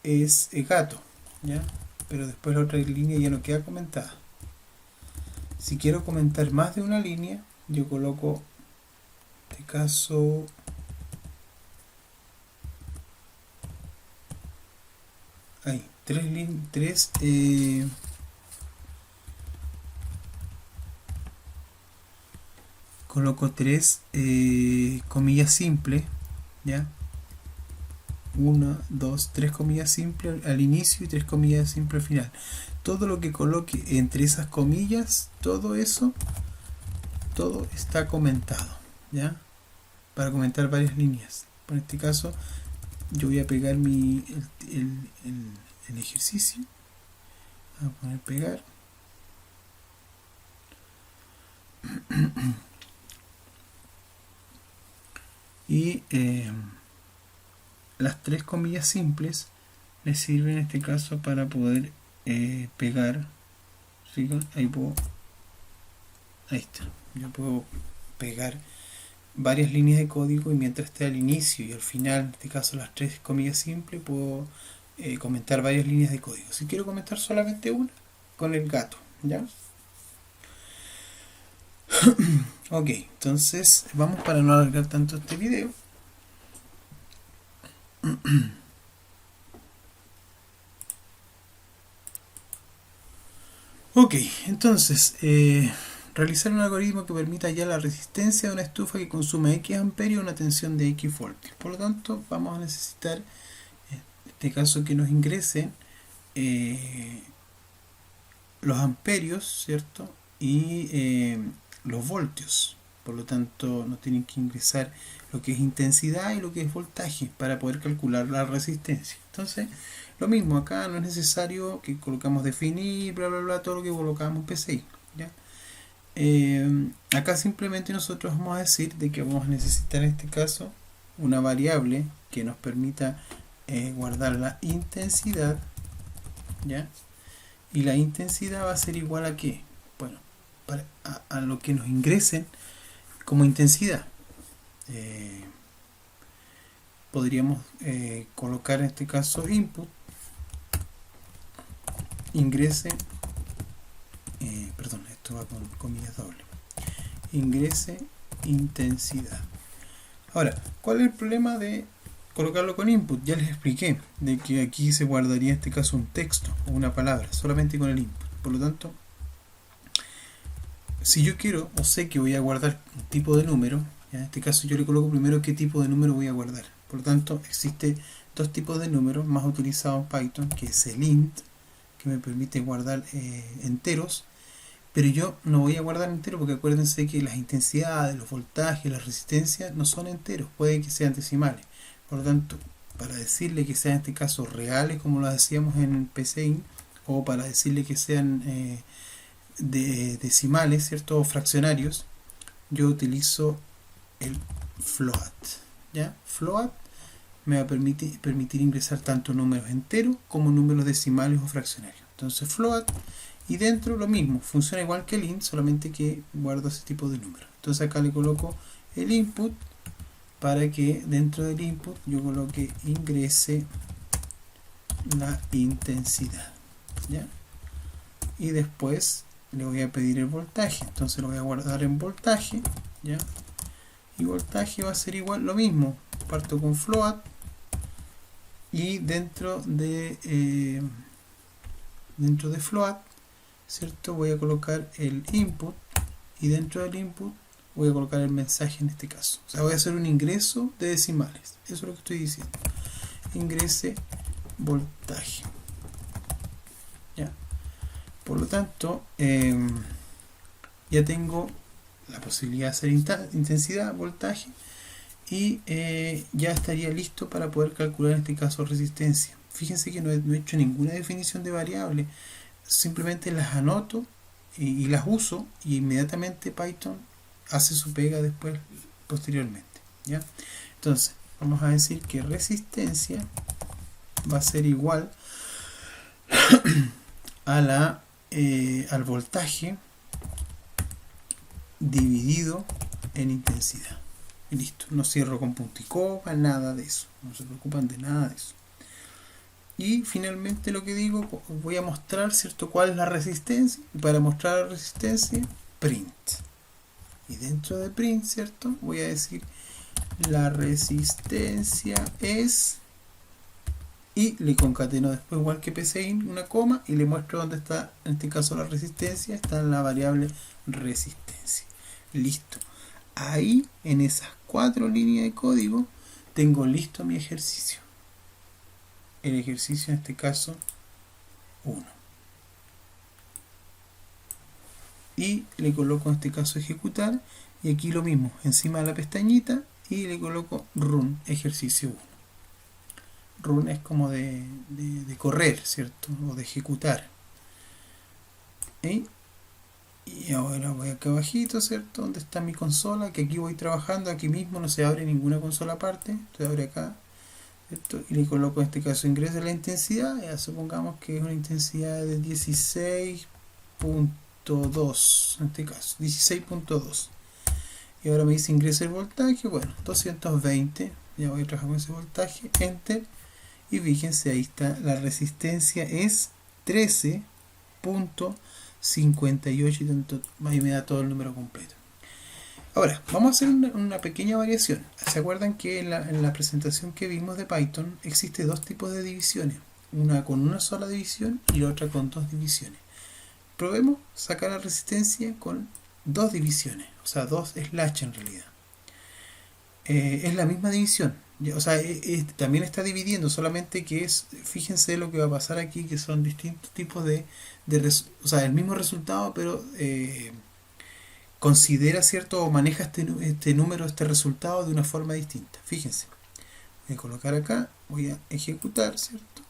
es gato, ¿ya? Pero después la otra línea ya no queda comentada. Si quiero comentar más de una línea, yo coloco, en este caso, ahí, tres coloco tres comillas simples, ¿ya? Una, dos, tres comillas simples al inicio y tres comillas simples al final. Todo lo que coloque entre esas comillas, todo eso, todo está comentado, ¿ya? Para comentar varias líneas. En este caso, yo voy a pegar el ejercicio. Voy a poner pegar. Y las tres comillas simples me sirven en este caso para poder pegar. ¿Sí? Ahí está. Yo puedo pegar varias líneas de código y mientras esté al inicio y al final, en este caso las tres comillas simples, puedo comentar varias líneas de código. Si quiero comentar solamente una, con el gato, ¿ya? Ok, entonces vamos, para no alargar tanto este video. Ok, entonces realizar un algoritmo que permita hallar la resistencia de una estufa que consume X amperios a una tensión de X voltios. Por lo tanto, vamos a necesitar, en este caso, que nos ingresen los amperios, ¿cierto? Y los voltios. Por lo tanto, nos tienen que ingresar lo que es intensidad y lo que es voltaje para poder calcular la resistencia. Entonces, lo mismo, acá no es necesario que colocamos definir, bla, bla, bla, todo lo que colocamos en PCI, ¿ya? Acá simplemente nosotros vamos a decir de que vamos a necesitar en este caso una variable que nos permita guardar la intensidad, ¿ya? Y la intensidad va a ser igual a ¿qué? Bueno, a lo que nos ingresen como intensidad. Podríamos colocar en este caso input, ingrese, perdón, esto va con comillas dobles, ingrese intensidad. Ahora, ¿cuál es el problema de colocarlo con input? Ya les expliqué de que aquí se guardaría en este caso un texto o una palabra solamente con el input. Por lo tanto, si yo quiero o sé que voy a guardar un tipo de número, ¿ya? En este caso yo le coloco primero qué tipo de número voy a guardar. Por lo tanto, existe dos tipos de números más utilizados en Python, que es el int, que me permite guardar enteros, pero yo no voy a guardar enteros porque acuérdense que las intensidades, los voltajes, las resistencias no son enteros, puede que sean decimales. Por lo tanto, para decirle que sean en este caso reales, como lo decíamos en PCI, o para decirle que sean de decimales, ¿cierto?, o fraccionarios, yo utilizo el float, ¿ya? Float me va a permitir ingresar tanto números enteros como números decimales o fraccionarios. Entonces float, y dentro lo mismo, funciona igual que el int, solamente que guardo ese tipo de números. Entonces acá le coloco el input para que dentro del input yo coloque ingrese la intensidad, ¿ya? Y después le voy a pedir el voltaje, entonces lo voy a guardar en voltaje, ¿ya? Y voltaje va a ser igual, lo mismo, parto con float y dentro de float, ¿cierto?, voy a colocar el input y dentro del input voy a colocar el mensaje en este caso. O sea, voy a hacer un ingreso de decimales, eso es lo que estoy diciendo, ingrese voltaje, ¿ya? Por lo tanto, ya tengo la posibilidad de hacer intensidad, voltaje, y ya estaría listo para poder calcular en este caso resistencia. Fíjense que no he hecho ninguna definición de variable, simplemente las anoto y las uso, y inmediatamente Python hace su pega después, posteriormente, ¿ya? Entonces vamos a decir que resistencia va a ser igual a al voltaje dividido en intensidad. Y listo, no cierro con punto y coma, nada de eso, no se preocupan de nada de eso. Y finalmente lo que digo, voy a mostrar, ¿cierto?, cuál es la resistencia, y para mostrar la resistencia, print. Y dentro de print, ¿cierto?, voy a decir la resistencia es, y le concateno después igual que pcin una coma y le muestro dónde está, en este caso la resistencia, está en la variable resistencia. Listo. Ahí, en esas 4 líneas de código, tengo listo mi ejercicio. El ejercicio en este caso 1. Y le coloco en este caso ejecutar, y aquí lo mismo, encima de la pestañita, y le coloco run, ejercicio 1. Run es como de correr, ¿cierto? O de ejecutar. Y ahora voy acá abajito, ¿cierto? Donde está mi consola, que aquí voy trabajando, aquí mismo no se abre ninguna consola aparte, se abre acá, ¿cierto? Y le coloco en este caso ingreso la intensidad, ya supongamos que es una intensidad de 16.2, en este caso, 16.2. Y ahora me dice ingreso el voltaje, bueno, 220, ya voy a trabajar con ese voltaje, enter, y fíjense, ahí está, la resistencia es 13.58 y tanto, ahí me da todo el número completo. Ahora, vamos a hacer una pequeña variación. ¿Se acuerdan que en la presentación que vimos de Python existe 2 tipos de divisiones? Una con una sola división y la otra con 2 divisiones. Probemos sacar la resistencia con 2 divisiones, o sea, 2 slash en realidad. Es la misma división, o sea, también está dividiendo, solamente que es, fíjense lo que va a pasar aquí, que son distintos tipos o sea, el mismo resultado, pero considera, ¿cierto?, o maneja este número, este resultado de una forma distinta. Fíjense, voy a colocar acá, voy a ejecutar, ¿cierto?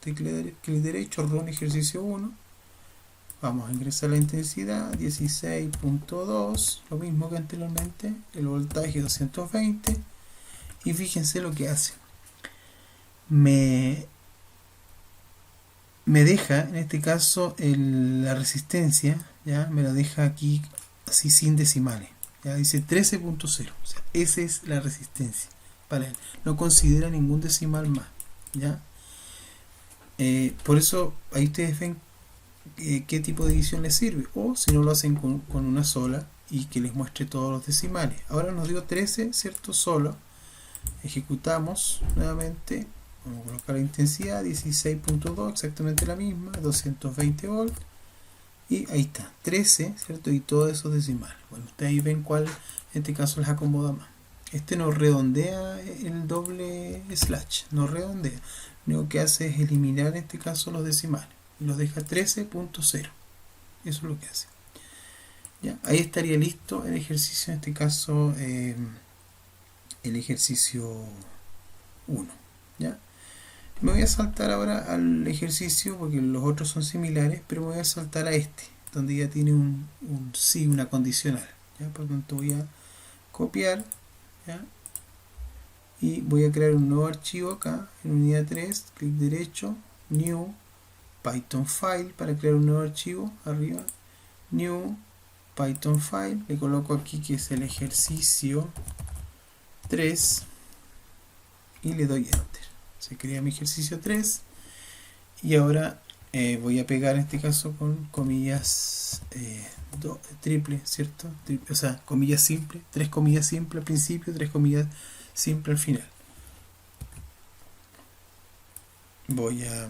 Clic derecho, run ejercicio 1. Vamos a ingresar la intensidad, 16.2, lo mismo que anteriormente, el voltaje 220, y fíjense lo que hace. Me deja, en este caso, la resistencia, ya me la deja aquí así sin decimales, ya dice 13.0, o sea, esa es la resistencia para él, no considera ningún decimal más, ya. Por eso ahí ustedes ven qué tipo de división les sirve, o si no lo hacen con una sola y que les muestre todos los decimales. Ahora nos dio 13, ¿cierto?, solo. Ejecutamos nuevamente, vamos a colocar la intensidad 16.2, exactamente la misma, 220 volts, y ahí está, 13, ¿cierto?, y todos esos decimales. Bueno, ustedes ahí ven cuál en este caso les acomoda más. Este no redondea el doble slash, no redondea, lo único que hace es eliminar en este caso los decimales y los deja 13.0. Eso es lo que hace. ¿Ya? Ahí estaría listo el ejercicio, en este caso el ejercicio 1. ¿Ya? Me voy a saltar ahora al ejercicio, porque los otros son similares, pero me voy a saltar a este, donde ya tiene una condicional. ¿Ya? Por lo tanto voy a copiar, ¿ya?, y voy a crear un nuevo archivo acá, en unidad 3, clic derecho, new, Python file, para crear un nuevo archivo, arriba, new, Python file, le coloco aquí que es el ejercicio 3 y le doy enter. Se crea mi ejercicio 3 y ahora voy a pegar en este caso con comillas triple, ¿cierto? O sea, comillas simples, 3 comillas simples al principio, 3 comillas simples al final. Voy a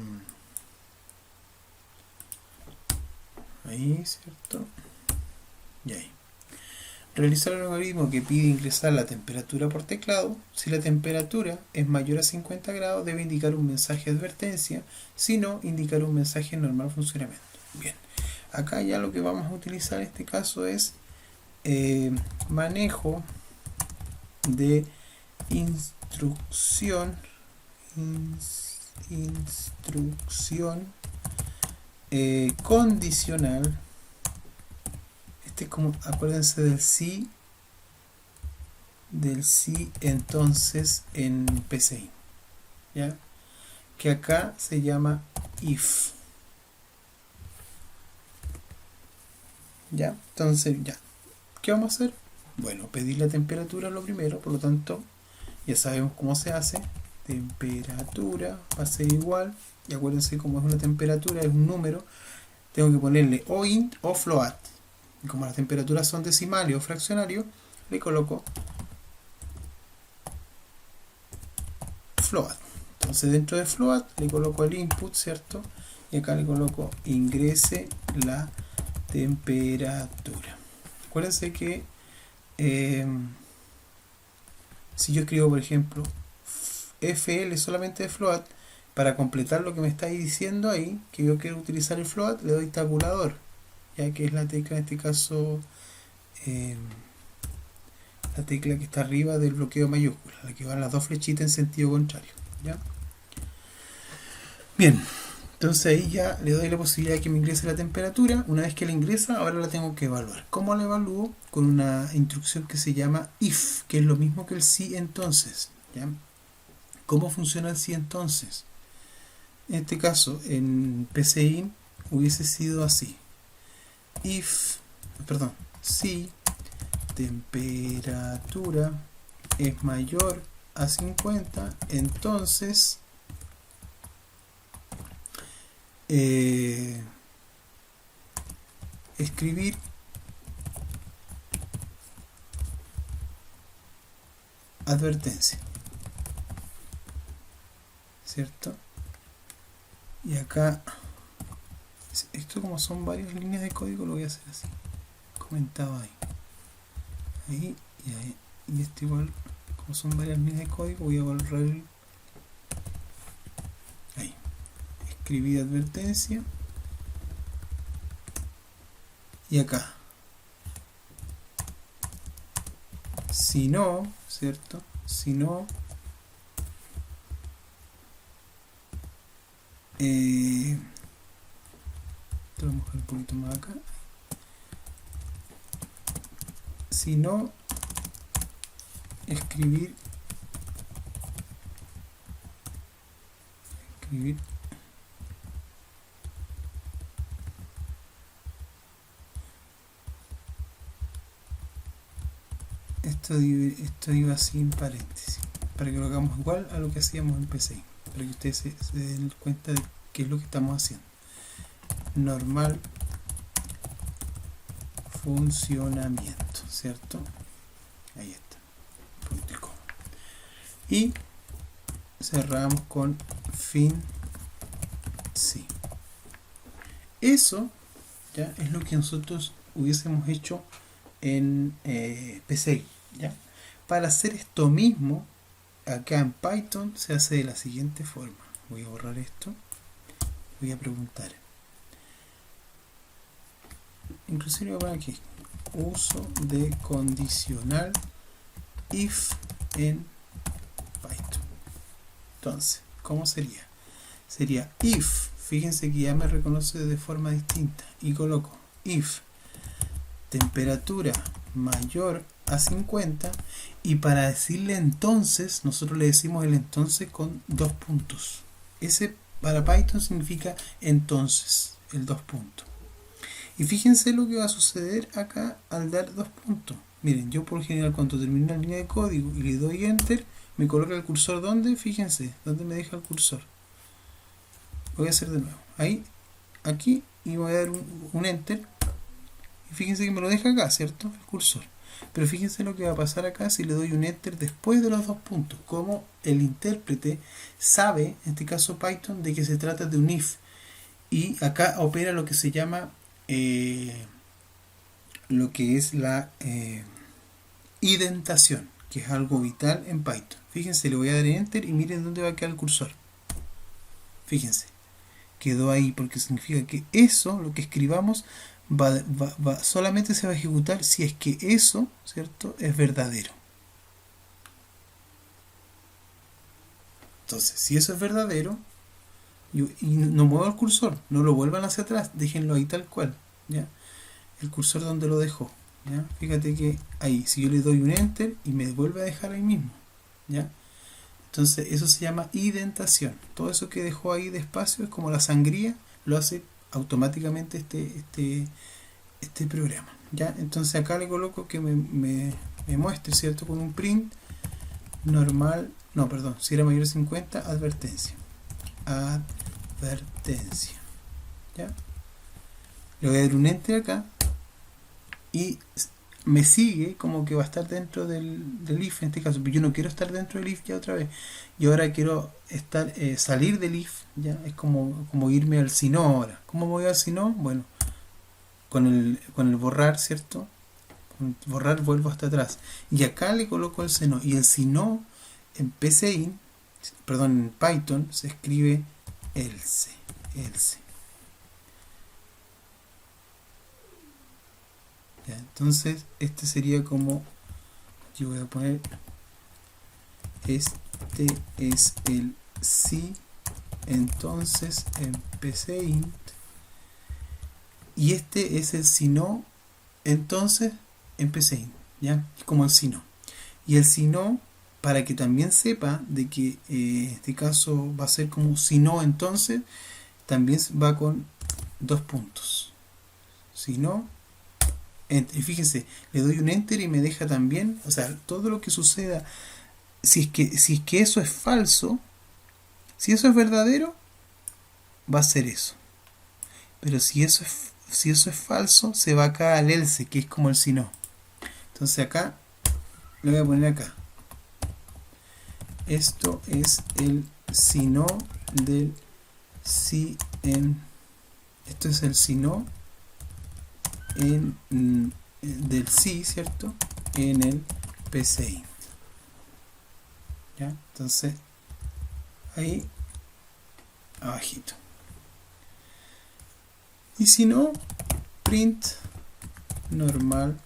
ahí, ¿cierto? Y ahí. Realizar el algoritmo que pide ingresar la temperatura por teclado. Si la temperatura es mayor a 50 grados, debe indicar un mensaje de advertencia, si no, indicar un mensaje de normal funcionamiento. Bien, acá ya lo que vamos a utilizar en este caso es manejo de instrucción condicional este es como, acuérdense del sí entonces en PCI, ¿ya? Que acá se llama if, ¿ya? Entonces, ya, ¿qué vamos a hacer? Bueno, pedir la temperatura lo primero, por lo tanto, ya sabemos cómo se hace. Temperatura va a ser igual, y acuérdense como es una temperatura, es un número, tengo que ponerle o int o float. Y como las temperaturas son decimales o fraccionarios, le coloco float. Entonces dentro de float le coloco el input, ¿cierto? Y acá le coloco ingrese la temperatura. Acuérdense que si yo escribo, por ejemplo, FL solamente de float, para completar lo que me estáis diciendo ahí, que yo quiero utilizar el float, le doy tabulador, ya que es la tecla en este caso, eh, la tecla que está arriba del bloqueo mayúscula, la que van las dos flechitas en sentido contrario, ¿ya? Bien, entonces ahí ya le doy la posibilidad de que me ingrese la temperatura. Una vez que la ingresa, ahora la tengo que evaluar. ¿Cómo la evalúo? Con una instrucción que se llama if, que es lo mismo que el sí entonces, ¿ya? ¿Cómo funciona el sí entonces? En este caso, en PCI hubiese sido así. Si temperatura es mayor a 50, entonces escribir advertencia, ¿cierto? Y acá, esto como son varias líneas de código, lo voy a hacer así, comentado ahí y ahí, y esto igual, como son varias líneas de código, voy a borrar ahí, escribir advertencia, y acá, si no, ¿cierto? Si no, te voy a mojar un poquito más acá. Si no, escribir esto iba sin paréntesis, para que lo hagamos igual a lo que hacíamos en PCI, para que ustedes se den cuenta de qué es lo que estamos haciendo. Normal funcionamiento, ¿cierto? Ahí está, punto y coma. Y cerramos con fin sí. Eso ya es lo que nosotros hubiésemos hecho en PCI, ¿ya? Para hacer esto mismo acá en Python se hace de la siguiente forma. Voy a borrar esto, voy a preguntar, inclusive voy a poner aquí uso de condicional if en Python. Entonces, ¿cómo sería? Sería if, fíjense que ya me reconoce de forma distinta, y coloco if temperatura mayor a 50, y para decirle entonces, nosotros le decimos el entonces con dos puntos. Ese para Python significa entonces, el dos puntos. Y fíjense lo que va a suceder acá al dar dos puntos. Miren, yo por lo general cuando termino la línea de código y le doy enter, me coloca el cursor ¿dónde? Fíjense, ¿dónde me deja el cursor? Voy a hacer de nuevo. Ahí, aquí, y voy a dar un enter. Y fíjense que me lo deja acá, ¿cierto? El cursor. Pero fíjense lo que va a pasar acá si le doy un enter después de los dos puntos. Como el intérprete sabe, en este caso Python, de que se trata de un if. Y acá opera lo que se llama lo que es la indentación, que es algo vital en Python. Fíjense, le voy a dar enter y miren dónde va a quedar el cursor. Fíjense, quedó ahí porque significa que eso, lo que escribamos, solamente se va a ejecutar si es que eso, ¿cierto?, es verdadero. Entonces, si eso es verdadero, y no muevo el cursor, no lo vuelvan hacia atrás, déjenlo ahí tal cual, ¿ya? el cursor donde lo dejó, ¿ya? Fíjate que ahí, si yo le doy un enter y me vuelve a dejar ahí mismo, ¿ya? Entonces eso se llama indentación. Todo eso que dejó ahí de espacio es como la sangría, lo hace automáticamente este programa, ¿ya? Entonces acá le coloco que me muestre, ¿cierto? Con un print normal, no, perdón, si era mayor de 50, advertencia. Advertencia, ¿ya? Le voy a dar un enter acá y me sigue como que va a estar dentro del if en este caso, pero yo no quiero estar dentro del if ya otra vez. Y ahora quiero salir del if, ya es como irme al si no ahora. ¿Cómo me voy al si no? Bueno, con el borrar, ¿cierto? Con el borrar vuelvo hasta atrás. Y acá le coloco el si no. Y el si no en PCI, perdón, en Python se escribe else. ¿Ya? Entonces, este sería como, yo voy a poner, este es el si, entonces en PCInt, y este es el si no, entonces en PCInt, ¿ya? Como el si no. Y el si no, para que también sepa de que este caso va a ser como si no, entonces, también va con dos puntos. Si no, enter. Y fíjense, le doy un enter y me deja también, o sea, todo lo que suceda, si es que eso es falso, si eso es verdadero, va a ser eso. Pero si eso es falso, se va acá al else, que es como el si no. Entonces acá, le voy a poner acá. Esto es el si no del si en. Esto es el si no del sí, ¿cierto? En el PCI. ¿Ya? Entonces, ahí, abajito. Y si no, print normal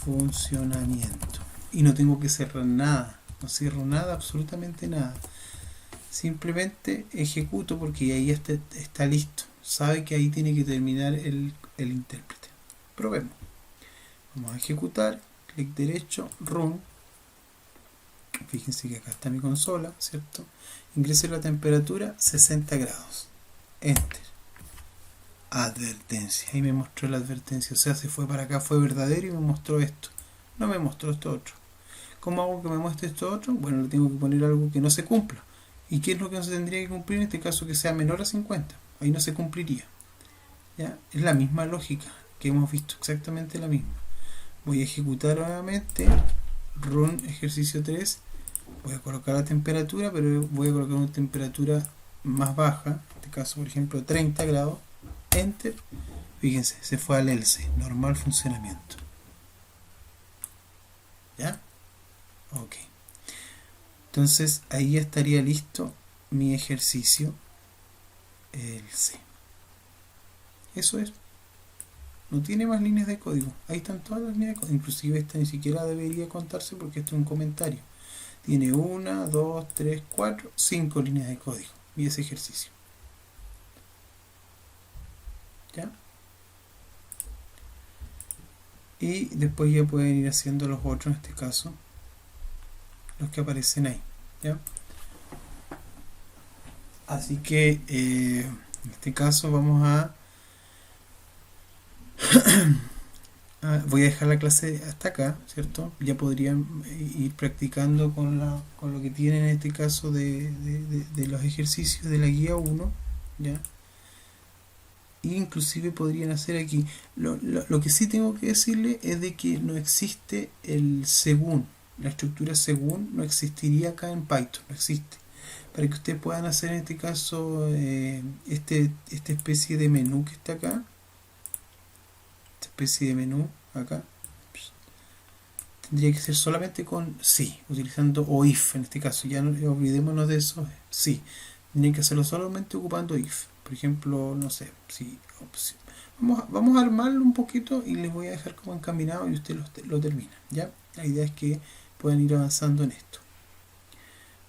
funcionamiento. Y no tengo que cerrar nada. No cierro nada, absolutamente nada. Simplemente ejecuto porque ahí está listo. Sabe que ahí tiene que terminar el intérprete. Probemos. Vamos a ejecutar. Clic derecho, run. Fíjense que acá está mi consola, ¿cierto? Ingrese la temperatura 60 grados. Enter. Advertencia. Ahí me mostró la advertencia. O sea, se fue para acá, fue verdadero y me mostró esto. No me mostró esto otro. ¿Cómo hago que me muestre esto otro? Bueno, le tengo que poner algo que no se cumpla. ¿Y qué es lo que no se tendría que cumplir en este caso? Que sea menor a 50. Ahí no se cumpliría. ¿Ya? Es la misma lógica que hemos visto, exactamente la misma. Voy a ejecutar nuevamente. Run ejercicio 3. Voy a colocar la temperatura, pero voy a colocar una temperatura más baja. En este caso, por ejemplo, 30 grados. Enter. Fíjense, se fue al else. Normal funcionamiento. ¿Ya? Ok. Entonces ahí ya estaría listo mi ejercicio else. Eso es. No tiene más líneas de código. Ahí están todas las líneas de código. Inclusive esta ni siquiera debería contarse porque esto es un comentario. Tiene 1, 2, 3, 4, 5 líneas de código. Y ese ejercicio. ¿Ya? Y después ya pueden ir haciendo los otros, en este caso, los que aparecen ahí. ¿Ya? Así que en este caso vamos a voy a dejar la clase hasta acá, ¿cierto? Ya podrían ir practicando con lo que tienen en este caso de los ejercicios de la guía 1, ¿ya? Y inclusive podrían hacer aquí. Lo que sí tengo que decirle es de que no existe el según. La estructura según no existiría acá en Python, no existe. Para que ustedes puedan hacer en este caso esta especie de menú que está acá, esta especie de menú acá, tendría que ser solamente con sí, utilizando o if en este caso. Ya no olvidémonos de eso, sí. Tendría que hacerlo solamente ocupando if. Por ejemplo, no sé, si vamos a armarlo un poquito y les voy a dejar como encaminado y usted lo termina, ¿ya? La idea es que puedan ir avanzando en esto.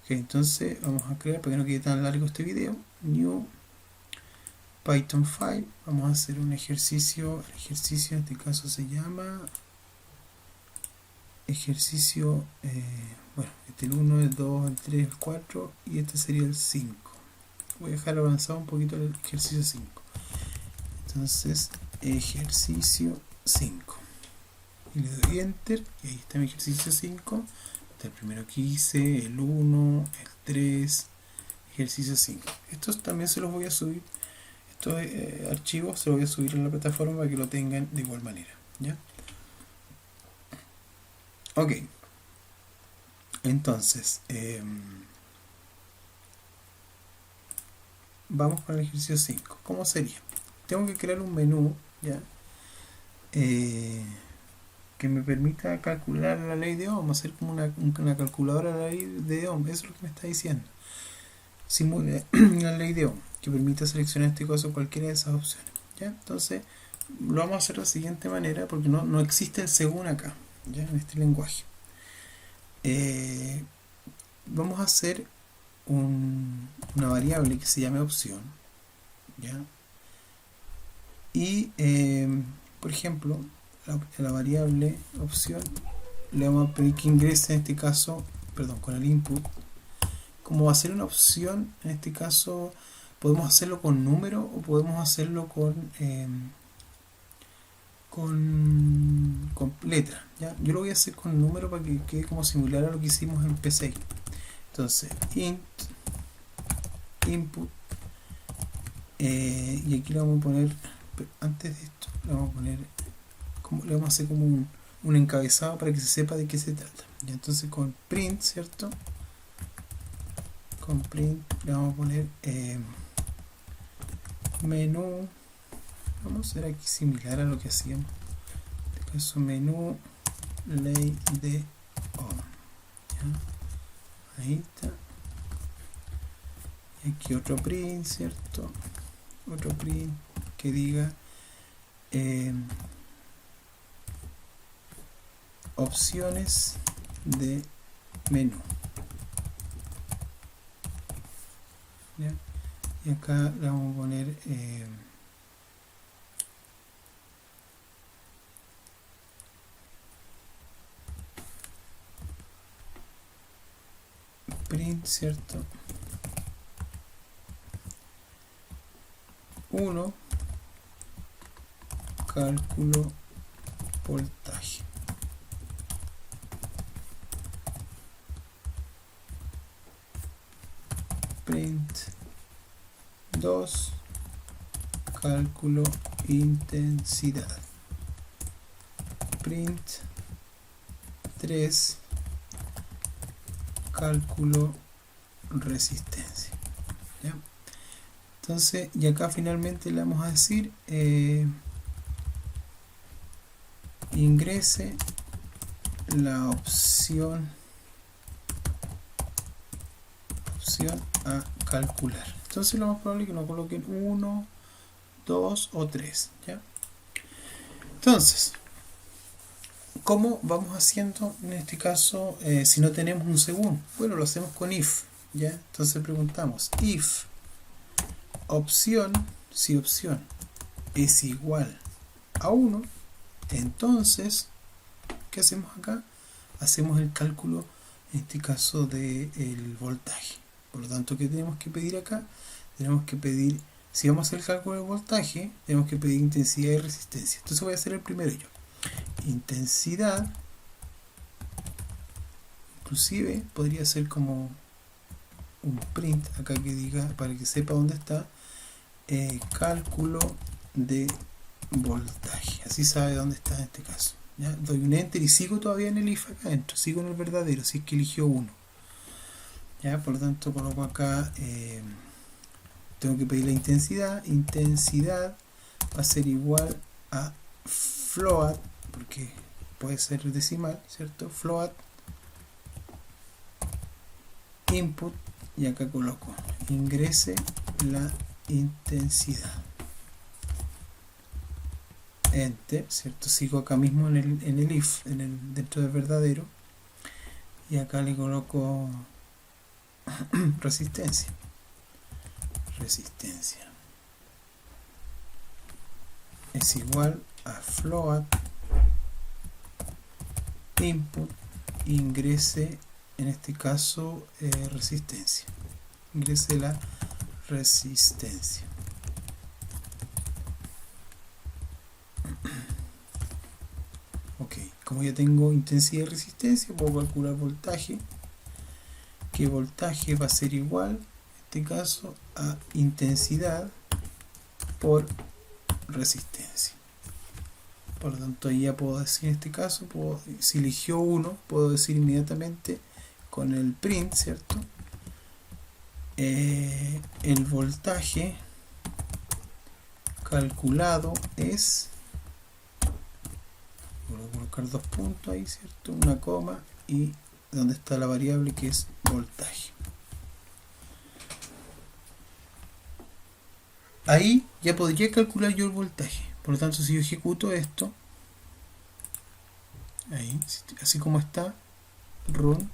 Ok, entonces vamos a crear, para que no quede tan largo este video, new Python file, vamos a hacer un ejercicio. El ejercicio en este caso se llama ejercicio, bueno, este es el 1, el 2, el 3, el 4 y este sería el 5. Voy a dejar avanzado un poquito el ejercicio 5. Entonces, ejercicio 5. Y le doy enter y ahí está mi ejercicio 5. Está el primero que hice, el 1, el 3, ejercicio 5. Estos también se los voy a subir. Estos archivos se los voy a subir en la plataforma para que lo tengan de igual manera, ¿ya? Ok, entonces vamos con el ejercicio 5. ¿Cómo sería? Tengo que crear un menú, ¿ya? Que me permita calcular la ley de Ohm, hacer como una calculadora de la ley de Ohm. Eso es lo que me está diciendo. Simula la ley de Ohm, que permita seleccionar en este caso cualquiera de esas opciones, ¿ya? Entonces lo vamos a hacer de la siguiente manera, porque no existe el según acá, ¿ya? En este lenguaje. Vamos a hacer una variable que se llame opción, ¿ya? Y por ejemplo, la variable opción le vamos a pedir que ingrese en este caso, perdón, con el input. Como va a ser una opción, en este caso podemos hacerlo con número o podemos hacerlo con letra, ¿ya? Yo lo voy a hacer con número para que quede como similar a lo que hicimos en P6. Entonces, int input, y aquí le vamos a poner, antes de esto, le vamos a poner, le vamos a hacer como un encabezado para que se sepa de qué se trata. Y entonces con print, ¿cierto? Con print le vamos a poner menú. Vamos a hacer aquí similar a lo que hacíamos. En este caso, menú ley de Ohm. Ahí está. Y aquí otro print, ¿cierto? Otro print que diga opciones de menú, ¿ya? Y acá le vamos a poner print, ¿cierto? 1 cálculo voltaje. Print 2 cálculo intensidad. Print 3 cálculo resistencia, ¿ya? Entonces, y acá finalmente le vamos a decir ingrese la opción a calcular. Entonces lo más probable es que nos coloquen 1, 2 o 3, ¿ya? Entonces, ¿cómo vamos haciendo en este caso si no tenemos un según? Bueno, lo hacemos con if, ¿ya? Entonces preguntamos if opción, si opción es igual a 1, entonces, ¿qué hacemos acá? Hacemos el cálculo, en este caso, del voltaje. Por lo tanto, ¿qué tenemos que pedir acá? Tenemos que pedir, si vamos a hacer el cálculo del voltaje, tenemos que pedir intensidad y resistencia. Entonces voy a hacer el primero yo. Intensidad, inclusive podría ser como un print acá que diga, para que sepa dónde está, cálculo de voltaje. Así sabe dónde está en este caso, ¿ya? Doy un enter y sigo todavía en el if acá adentro, sigo en el verdadero, si es que eligió 1, ¿ya? Por lo tanto coloco acá, tengo que pedir la intensidad. Intensidad va a ser igual a float, porque puede ser decimal, ¿cierto? Float input, y acá coloco ingrese la intensidad. Enter, ¿cierto? Sigo acá mismo en el if, dentro del verdadero, y acá le coloco resistencia. es igual a float input ingrese, en este caso resistencia, ingrese la resistencia. Ok, como ya tengo intensidad y resistencia, puedo calcular voltaje, que voltaje va a ser igual en este caso a intensidad por resistencia. Por lo tanto, ya puedo decir en este caso, si eligió 1, puedo decir inmediatamente con el print, ¿cierto? El voltaje calculado es, voy a colocar 2 puntos ahí, ¿cierto? Una coma y donde está la variable que es voltaje. Ahí ya podría calcular yo el voltaje. Por lo tanto, si yo ejecuto esto, ahí, así como está, run,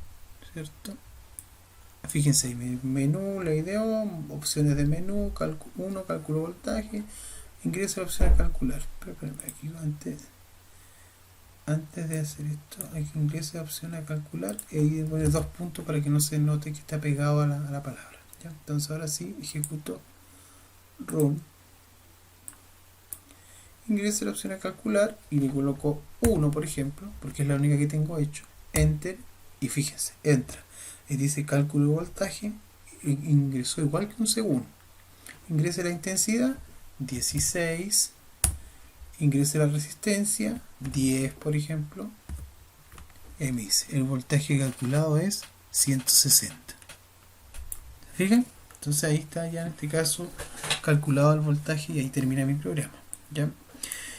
¿cierto? Fíjense ahí, menú, la idea, opciones de menú, cálculo voltaje, ingreso a la opción de calcular. Pero aquí antes de hacer esto, hay que ingresar a opción a calcular y ahí poner 2 puntos para que no se note que está pegado a la palabra. ¿Ya? Entonces ahora sí, ejecuto run. Ingreso a la opción a calcular y le coloco 1, por ejemplo, porque es la única que tengo hecho. Enter y fíjense, entra. Y dice cálculo de voltaje, ingresó igual que un segundo. Ingrese la intensidad, 16. Ingrese la resistencia, 10, por ejemplo. Y me dice, el voltaje calculado es 160. ¿Se fijan? Entonces ahí está ya en este caso calculado el voltaje y ahí termina mi programa. ¿Ya?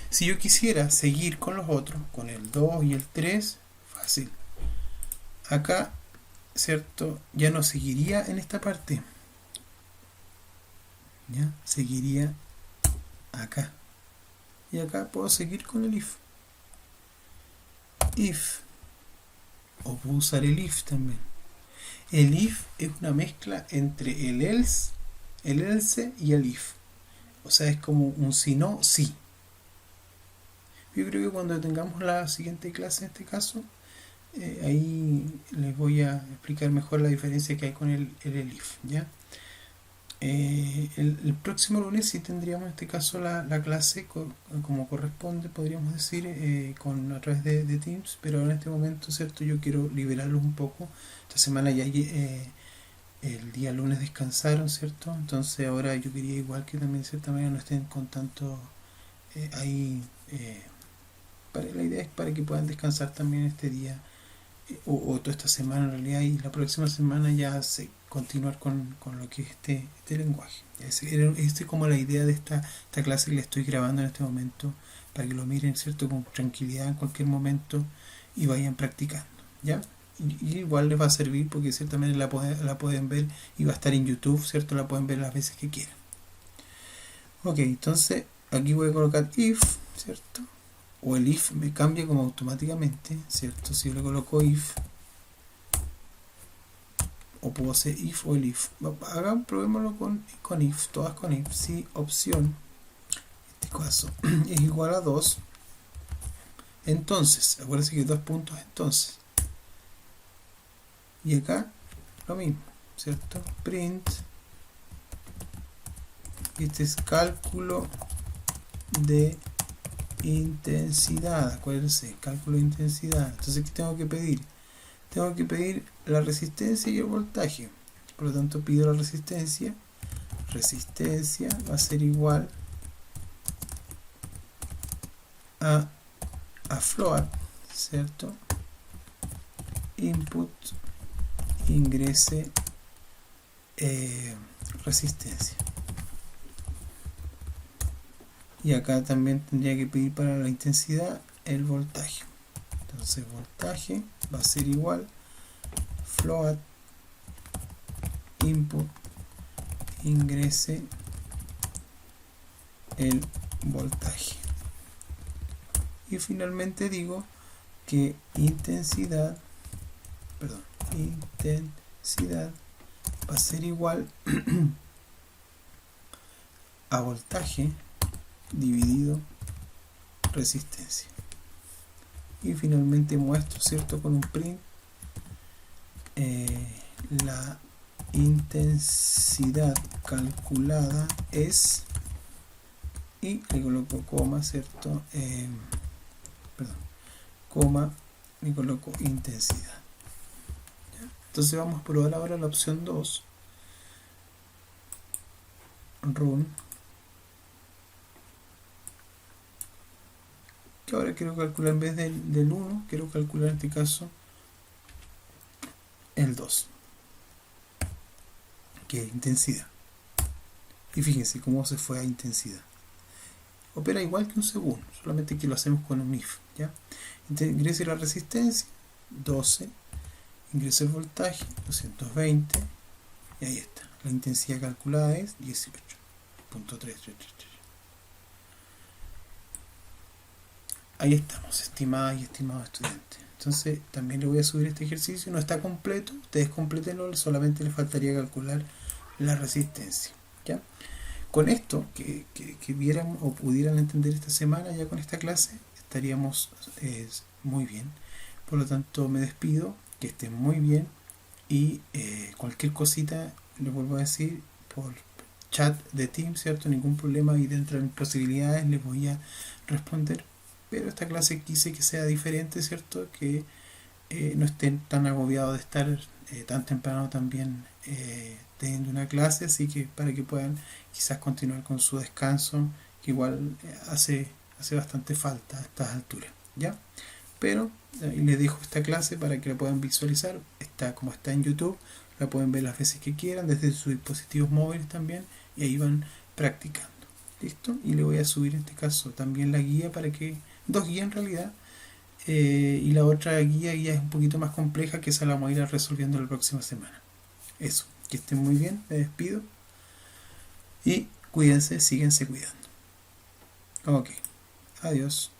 Si yo quisiera seguir con los otros, con el 2 y el 3, fácil. Acá, ¿cierto? Ya no seguiría en esta parte. ¿Ya? Seguiría acá. Y acá puedo seguir con el if. If. O puedo usar el if también. El if es una mezcla entre el else y el if. O sea, es como un si no, sí. Yo creo que cuando tengamos la siguiente clase, en este caso, ahí les voy a explicar mejor la diferencia que hay con el if, ¿ya? El próximo lunes sí tendríamos en este caso la clase como corresponde, podríamos decir, a través de Teams, pero en este momento, ¿cierto? Yo quiero liberarlos un poco. Esta semana ya el día lunes descansaron, ¿cierto? Entonces ahora yo quería igual que también de cierta manera no estén con tanto ahí. La idea es para que puedan descansar también este día o toda esta semana en realidad, y la próxima semana ya continuar con lo que es este lenguaje. Esta es como la idea de esta clase que le estoy grabando en este momento para que lo miren, ¿cierto? Con tranquilidad en cualquier momento y vayan practicando, ¿ya? Y igual les va a servir porque ciertamente la pueden ver y va a estar en YouTube, ¿cierto? La pueden ver las veces que quieran. Ok, entonces aquí voy a colocar if, ¿cierto? O el if me cambia como automáticamente, ¿cierto? Si yo le coloco if, o puedo hacer if o el if. Probémoslo con if, todas con if. Si opción, en este caso, es igual a 2, entonces, acuérdense que 2 puntos entonces. Y acá lo mismo, ¿cierto? Print, este es cálculo de intensidad, acuérdense, cálculo de intensidad. Entonces, ¿qué tengo que pedir? Tengo que pedir la resistencia y el voltaje. Por lo tanto, pido la resistencia. Resistencia va a ser igual a float, ¿cierto? Input ingrese resistencia. Y acá también tendría que pedir para la intensidad el voltaje. Entonces voltaje va a ser igual float input ingrese el voltaje. Y finalmente digo que intensidad va a ser igual a voltaje dividido resistencia. Y finalmente muestro, ¿cierto?, con un print la intensidad calculada es, y le coloco coma, ¿cierto? Coma, y coloco intensidad. Entonces vamos a probar ahora la opción 2, run, que ahora quiero calcular, en vez del 1, quiero calcular en este caso el 2, que es intensidad. Y fíjense cómo se fue a intensidad. Opera igual que un segundo, solamente que lo hacemos con un if, ¿ya? Entonces, ingrese la resistencia, 12, ingrese el voltaje, 220, y ahí está. La intensidad calculada es 18.333. Ahí estamos, estimadas y estimados estudiantes. Entonces, también le voy a subir este ejercicio. No está completo, ustedes complétenlo, solamente les faltaría calcular la resistencia, ¿ya? Con esto, que vieran o pudieran entender esta semana, ya con esta clase, estaríamos muy bien. Por lo tanto, me despido, que estén muy bien, y cualquier cosita, les vuelvo a decir, por chat de Teams, ¿cierto? Ningún problema, y dentro de mis posibilidades les voy a responder. Pero esta clase quise que sea diferente, ¿cierto? Que no estén tan agobiados de estar tan temprano también teniendo una clase, así que para que puedan quizás continuar con su descanso, que igual hace bastante falta a estas alturas, ¿ya? Pero les dejo esta clase para que la puedan visualizar. Como está en YouTube, la pueden ver las veces que quieran, desde sus dispositivos móviles también, y ahí van practicando. ¿Listo? Y le voy a subir en este caso también la guía, para que, dos guías en realidad, y la otra guía es un poquito más compleja, que esa la vamos a ir resolviendo la próxima semana. Eso, que estén muy bien, me despido, y cuídense, síguense cuidando. Ok, adiós.